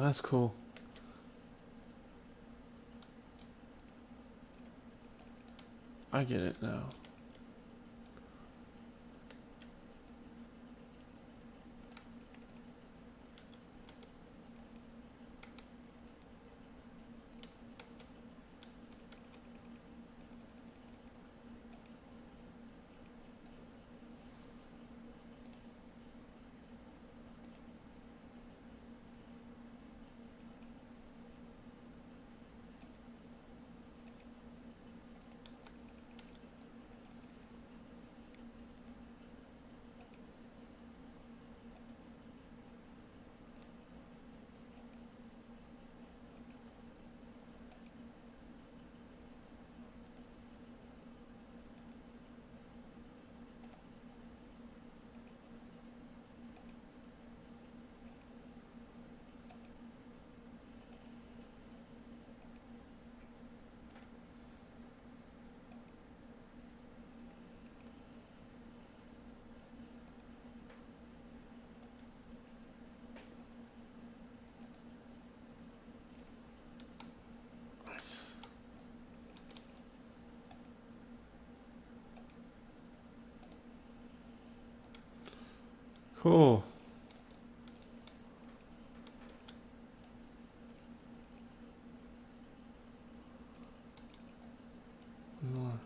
That's cool. I get it now. Cool. More.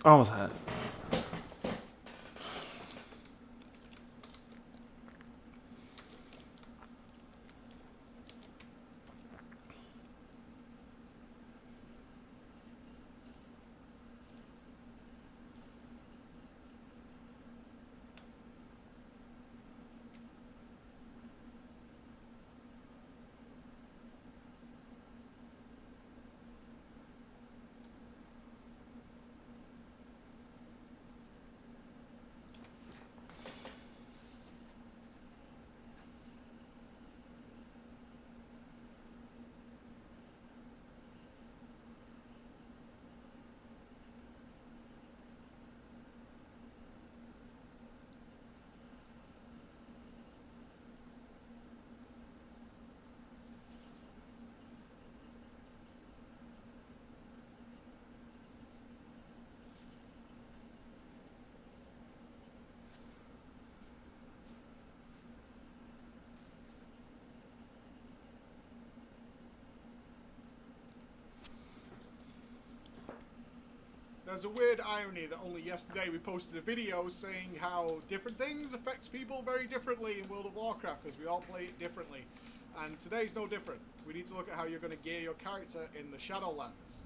Almost had it. There's a weird irony that only yesterday we posted a video saying how different things affect people very differently in World of Warcraft because we all play it differently. And today's no different. We need to look at how you're going to gear your character in the Shadowlands.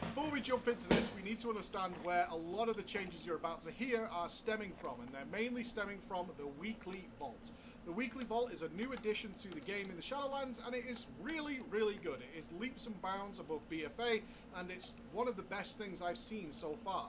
Before we jump into this, we need to understand where a lot of the changes you're about to hear are stemming from, and they're mainly stemming from the Weekly Vault. The Weekly Vault is a new addition to the game in the Shadowlands, and it is really, really good. It is leaps and bounds above BFA, and it's one of the best things I've seen so far.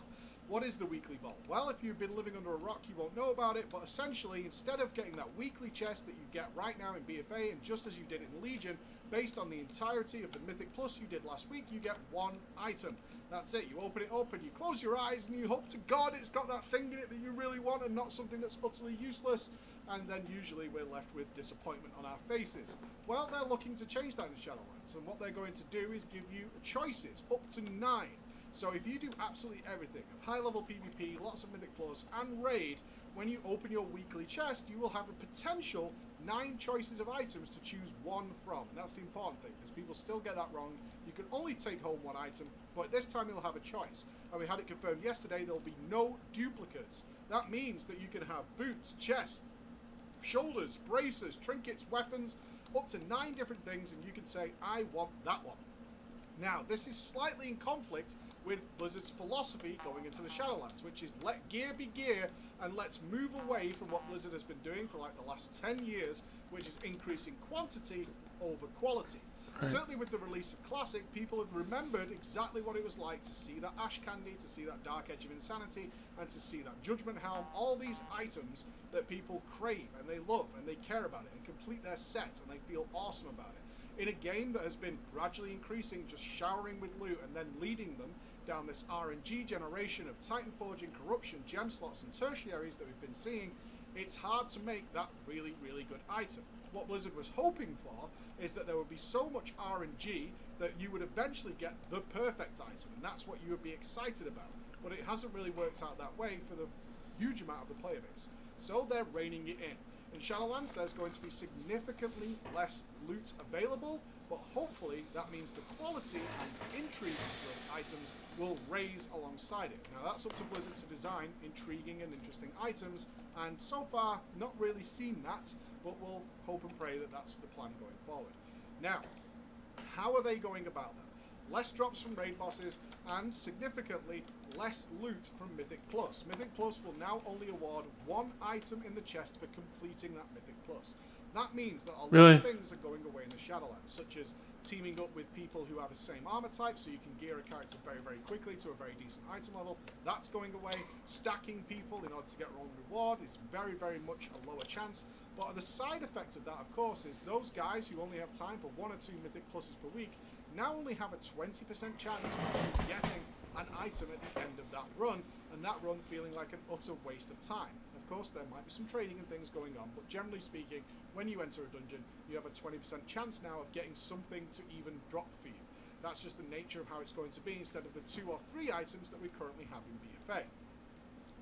What is the weekly vault? Well, if you've been living under a rock, you won't know about it, but essentially, instead of getting that weekly chest that you get right now in BFA, and just as you did in Legion, based on the entirety of the Mythic Plus you did last week, you get one item. That's it. You open it up and you close your eyes and you hope to God it's got that thing in it that you really want and not something that's utterly useless. And then usually we're left with disappointment on our faces. Well, they're looking to change that in Shadowlands, and what they're going to do is give you choices, up to 9. So if you do absolutely everything, high level PvP, lots of Mythic Plus, and Raid, when you open your weekly chest, you will have a potential 9 choices of items to choose one from. And that's the important thing, because people still get that wrong. You can only take home one item, but this time you'll have a choice. And we had it confirmed yesterday, there'll be no duplicates. That means that you can have boots, chests, shoulders, bracers, trinkets, weapons, up to 9 different things, and you can say, I want that one. Now, this is slightly in conflict with Blizzard's philosophy going into the Shadowlands, which is let gear be gear, and let's move away from what Blizzard has been doing for like the last 10 years, which is increasing quantity over quality. Right. Certainly with the release of Classic, people have remembered exactly what it was like to see that Ash Candy, to see that Dark Edge of Insanity, and to see that Judgment Helm, all these items that people crave, and they love, and they care about it, and complete their set, and they feel awesome about it. In a game that has been gradually increasing, just showering with loot, and then leading them down this RNG generation of Titan Forging, Corruption, gem slots, and tertiaries that we've been seeing, it's hard to make that really, really good item. What Blizzard was hoping for is that there would be so much RNG that you would eventually get the perfect item, and that's what you would be excited about. But it hasn't really worked out that way for the huge amount of the player base. So they're reining it in. In Shadowlands, there's going to be significantly less loot available, but hopefully that means the quality and intrigue of those items will raise alongside it. Now that's up to Blizzard to design intriguing and interesting items, and so far not really seen that, but we'll hope and pray that that's the plan going forward. Now, how are they going about that? Less drops from raid bosses, and significantly less loot from Mythic Plus. Mythic Plus will now only award 1 item in the chest for completing that Mythic Plus. That means that a lot of things are going away in the Shadowlands, such as teaming up with people who have the same armor type, so you can gear a character very, very quickly to a very decent item level. That's going away. Stacking people in order to get rolling reward is very, very much a lower chance. But the side effect of that, of course, is those guys who only have time for 1 or 2 Mythic Pluses per week now only have a 20% chance of getting an item at the end of that run, and that run feeling like an utter waste of time. Of course, there might be some trading and things going on, but generally speaking, when you enter a dungeon, you have a 20% chance now of getting something to even drop for you. That's just the nature of how it's going to be, instead of the 2 or 3 items that we currently have in BFA.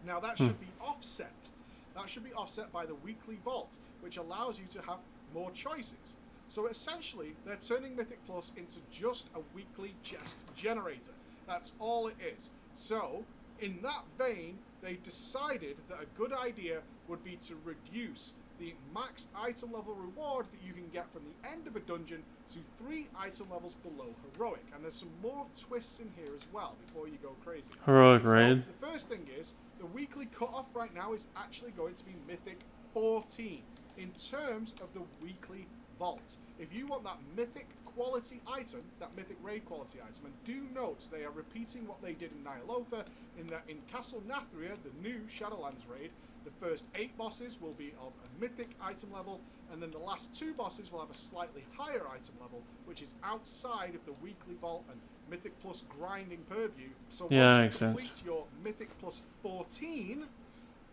Now that should be offset. That should be offset by the weekly vault, which allows you to have more choices. So essentially, they're turning Mythic Plus into just a weekly chest generator. That's all it is. So, in that vein, they decided that a good idea would be to reduce the max item level reward that you can get from the end of a dungeon to 3 item levels below Heroic. And there's some more twists in here as well before you go crazy. Heroic raid. The first thing is, the weekly cutoff right now is actually going to be Mythic 14 in terms of the weekly vault. If you want that mythic quality item, that mythic raid quality item, and do note they are repeating what they did in Nyalotha, in that in Castle Nathria, the new Shadowlands raid, the first 8 bosses will be of a mythic item level, and then the last 2 bosses will have a slightly higher item level, which is outside of the weekly vault and Mythic Plus grinding purview. So once you complete your Mythic Plus 14,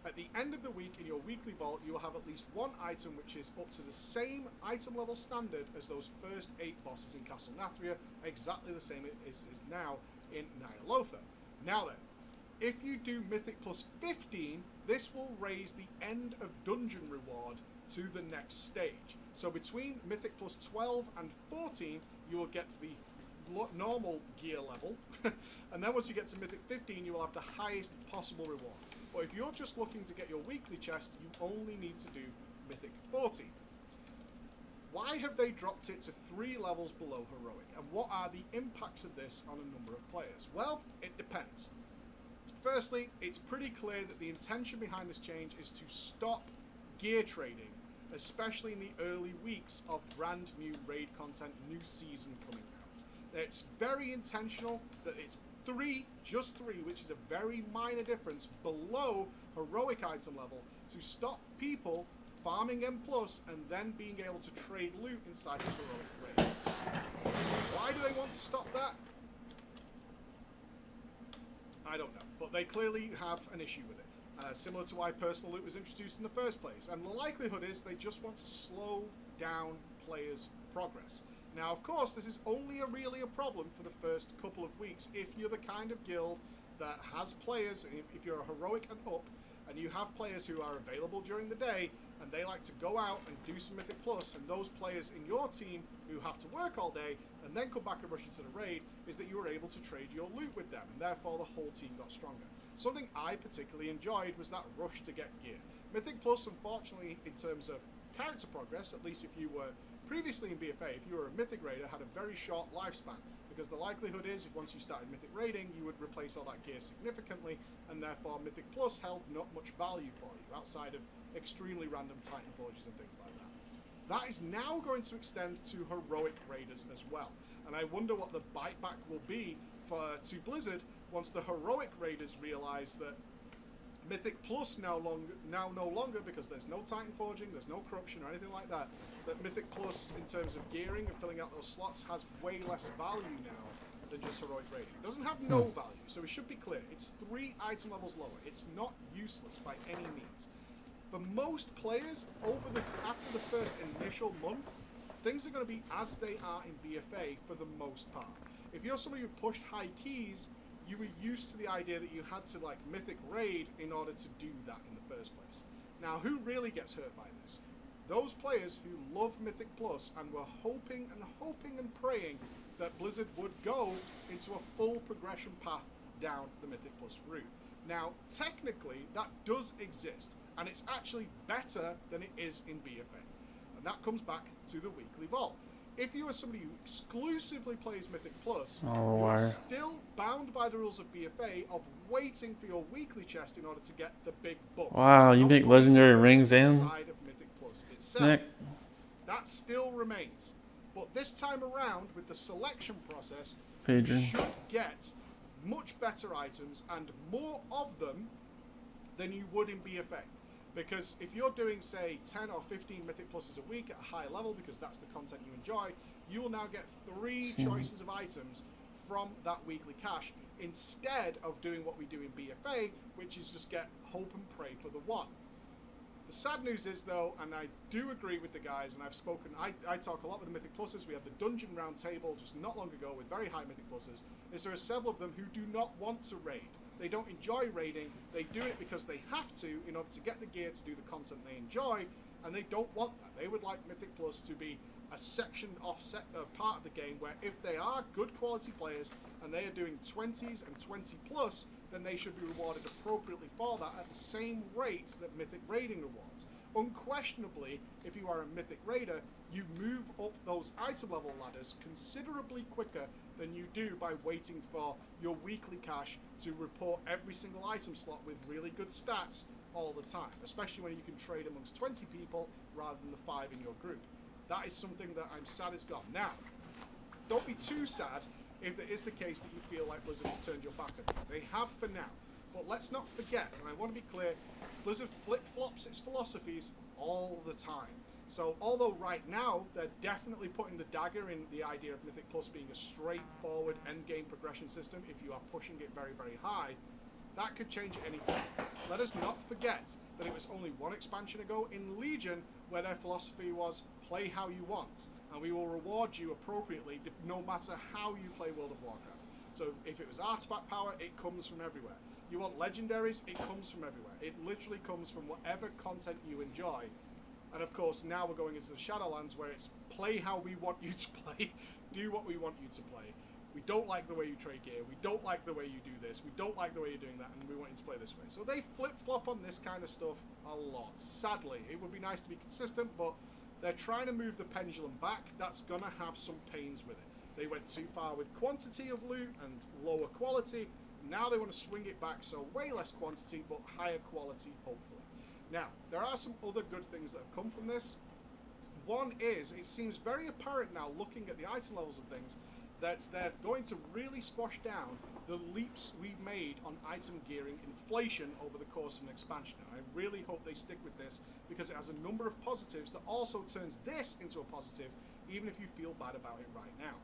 at the end of the week in your weekly vault, you will have at least 1 item which is up to the same item level standard as those first 8 bosses in Castle Nathria, exactly the same as is now in Nyalotha. Now then, if you do Mythic Plus 15, this will raise the end of dungeon reward to the next stage. So between Mythic Plus 12 and 14, you will get the normal gear level, and then once you get to Mythic 15, you will have the highest possible reward. But if you're just looking to get your weekly chest, you only need to do Mythic 14. Why have they dropped it to 3 levels below Heroic, and what are the impacts of this on a number of players? Well, it depends. Firstly, it's pretty clear that the intention behind this change is to stop gear trading, especially in the early weeks of brand new raid content, new season coming out. It's very intentional that it's just 3, which is a very minor difference, below heroic item level to stop people farming M+, and then being able to trade loot inside the heroic raid. Why do they want to stop that? I don't know, but they clearly have an issue with it. Similar to why personal loot was introduced in the first place. And the likelihood is they just want to slow down players' progress. Now, of course, this is only really a problem for the first couple of weeks if you're the kind of guild that has players, if you're a heroic and up, and you have players who are available during the day, and they like to go out and do some Mythic Plus, and those players in your team who have to work all day and then come back and rush into the raid, is that you were able to trade your loot with them, and therefore the whole team got stronger. Something I particularly enjoyed was that rush to get gear. Mythic Plus, unfortunately, in terms of character progress, at least if you were previously in BFA, if you were a Mythic Raider, had a very short lifespan, because the likelihood is, if once you started Mythic Raiding, you would replace all that gear significantly, and therefore Mythic Plus held not much value for you, outside of extremely random Titan Forges and things like that. That is now going to extend to Heroic Raiders as well, and I wonder what the bite back will be to Blizzard once the Heroic Raiders realise that Mythic Plus now no longer, because there's no Titan Forging, there's no corruption or anything like that, that Mythic Plus in terms of gearing and filling out those slots has way less value now than just Heroic Raiding. It doesn't have no value, so it should be clear. It's 3 item levels lower. It's not useless by any means. For most players, after the first initial month, things are going to be as they are in BFA for the most part. If you're somebody who pushed high keys, you were used to the idea that you had to like Mythic Raid in order to do that in the first place. Now, who really gets hurt by this? Those players who love Mythic Plus and were hoping and praying that Blizzard would go into a full progression path down the Mythic Plus route. Now, technically, that does exist, and it's actually better than it is in BFA. And that comes back to the weekly vault. If you are somebody who exclusively plays Mythic Plus, you're still bound by the rules of BFA of waiting for your weekly chest in order to get the big book. Wow, you make legendary rings and Inside of Mythic Plus itself. That still remains. But this time around, with the selection process, you should get much better items and more of them than you would in BFA. Because if you're doing, say, 10 or 15 Mythic Pluses a week at a high level, because that's the content you enjoy, you will now get 3 choices of items from that weekly cache, instead of doing what we do in BFA, which is just get hope and pray for the one. The sad news is, though, and I do agree with the guys, and I've spoken, I talk a lot with the Mythic Pluses. We had the Dungeon Round Table just not long ago with very high Mythic Pluses, is there are several of them who do not want to raid. They don't enjoy raiding, they do it because they have to in order to get the gear to do the content they enjoy, and they don't want that. They would like Mythic Plus to be a section offset part of the game where if they are good quality players and they are doing 20s and 20 plus, then they should be rewarded appropriately for that at the same rate that Mythic Raiding rewards. Unquestionably, if you are a Mythic Raider, you move up those item level ladders considerably quicker than you do by waiting for your weekly cache to report every single item slot with really good stats all the time, especially when you can trade amongst 20 people rather than the 5 in your group. That is something that I'm sad is gone. Now, don't be too sad if it is the case that you feel like Blizzard has turned your back on you. They have for now. But let's not forget, and I want to be clear, Blizzard flip-flops its philosophies all the time. So although right now they're definitely putting the dagger in the idea of Mythic Plus being a straightforward endgame progression system if you are pushing it very, very high, that could change at any time. Let us not forget that it was only one expansion ago in Legion where their philosophy was play how you want, and we will reward you appropriately no matter how you play World of Warcraft. So if it was artifact power, it comes from everywhere. You want legendaries, it comes from everywhere. It literally comes from whatever content you enjoy. And of course, now we're going into the Shadowlands where it's play how we want you to play, do what we want you to play. We don't like the way you trade gear, we don't like the way you do this, we don't like the way you're doing that, and we want you to play this way. So they flip-flop on this kind of stuff a lot. Sadly, it would be nice to be consistent, but they're trying to move the pendulum back. That's going to have some pains with it. They went too far with quantity of loot and lower quality. Now they want to swing it back, so way less quantity, but higher quality, hopefully. Now, there are some other good things that have come from this. One is, it seems very apparent now, looking at the item levels of things, they're going to really squash down the leaps we've made on item gearing inflation over the course of an expansion. And I really hope they stick with this because it has a number of positives that also turns this into a positive, even if you feel bad about it right now.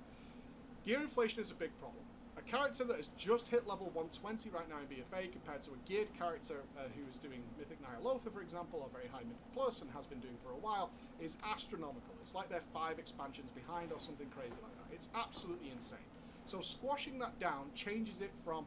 Gear inflation is a big problem. A character that has just hit level 120 right now in BFA compared to a geared character who is doing Mythic Nyalotha, for example, or very high Mythic Plus and has been doing for a while, is astronomical. It's like they're 5 expansions behind or something crazy like that. It's absolutely insane. So squashing that down changes it from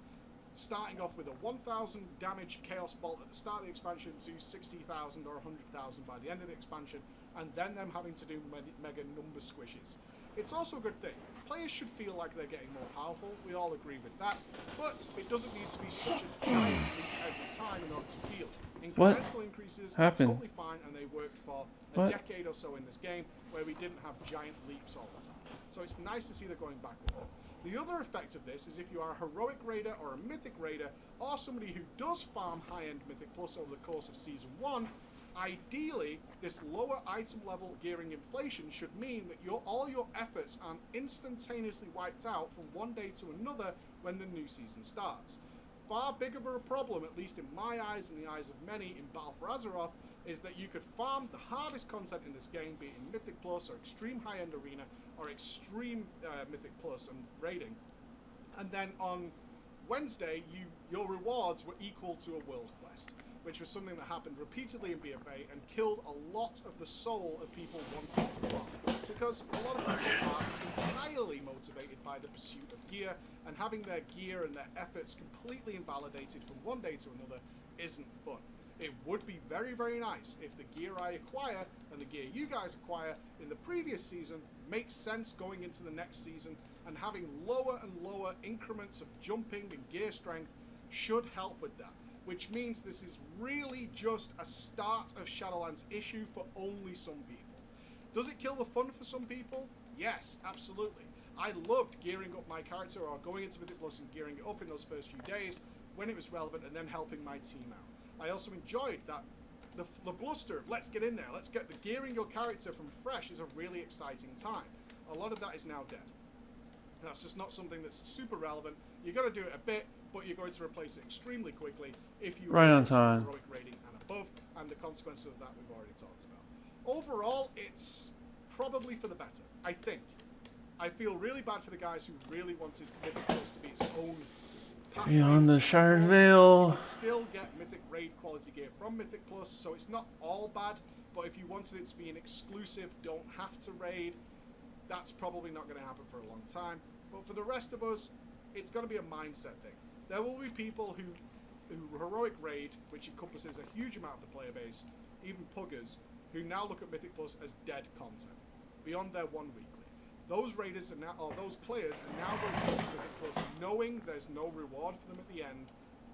starting off with a 1,000 damage Chaos Bolt at the start of the expansion to 60,000 or 100,000 by the end of the expansion, and then them having to do mega number squishes. It's also a good thing. Players should feel like they're getting more powerful. We all agree with that. But it doesn't need to be such a giant leap every time in order to feel. Incremental increases are totally fine, and they worked for a decade or so in this game where we didn't have giant leaps all the time. So it's nice to see they're going back with it. The other effect of this is if you are a heroic raider or a mythic raider or somebody who does farm high-end mythic plus over the course of season 1, ideally, this lower item level gearing inflation should mean that all your efforts aren't instantaneously wiped out from one day to another when the new season starts. Far bigger of a problem, at least in my eyes and the eyes of many in Battle for Azeroth, is that you could farm the hardest content in this game, be it in Mythic Plus or Extreme High-End Arena or Extreme Mythic Plus and Raiding, and then on Wednesday your rewards were equal to a World Quest, which was something that happened repeatedly in BFA and killed a lot of the soul of people wanting to farm. Because a lot of people are entirely motivated by the pursuit of gear, and having their gear and their efforts completely invalidated from one day to another isn't fun. It would be very, very nice if the gear I acquire and the gear you guys acquire in the previous season makes sense going into the next season, and having lower and lower increments of jumping and gear strength should help with that. Which means this is really just a start of Shadowlands issue for only some people. Does it kill the fun for some people? Yes, absolutely. I loved gearing up my character or going into Mythic Plus and gearing it up in those first few days when it was relevant and then helping my team out. I also enjoyed that the bluster of let's get in there, let's get the gearing your character from fresh is a really exciting time. A lot of that is now dead. That's just not something that's super relevant. You're going to do it a bit, but you're going to replace it extremely quickly if you right on time. Heroic rating and above, and the consequences of that we've already talked about. Overall, it's probably for the better, I think. I feel really bad for the guys who really wanted Mythic Plus to be its own pathway. Beyond the Shard You Veil. can still get Mythic Raid quality gear from Mythic Plus, so it's not all bad, but if you wanted it to be an exclusive, don't have to raid, that's probably not going to happen for a long time. But for the rest of us, it's going to be a mindset thing. There will be people who heroic raid, which encompasses a huge amount of the player base, even puggers, who now look at Mythic Plus as dead content, beyond their 1 weekly. Those raiders are now, or those players are now going to use Mythic Plus knowing there's no reward for them at the end,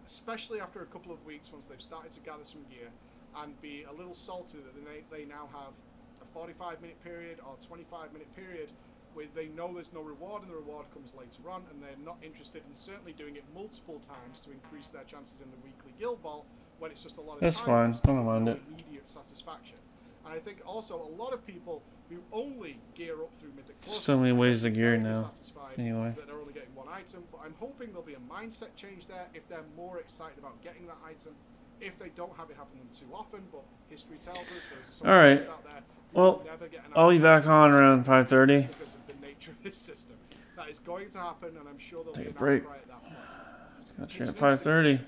especially after a couple of weeks once they've started to gather some gear, and be a little salty that they now have a 45-minute period or 25-minute period where they know there's no reward and the reward comes later on, and they're not interested in certainly doing it multiple times to increase their chances in the weekly guild vault when it's just a lot of That's time fine. I don't mind it. immediate satisfaction. And I think also a lot of people who only gear up through Mythic Plus So many ways to gear are now. satisfied Anyway. that they're only getting one item, but I'm hoping there'll be a mindset change there if they're more excited about getting that item. If they don't have it happen too often, but history tells us there's some Alright. players out there who Well, never get an I'll be item back on around 5:30. because of the nature of this system. That is going to happen, and I'm sure there'll Take be a an break. outcry at that point. Got you at 5:30.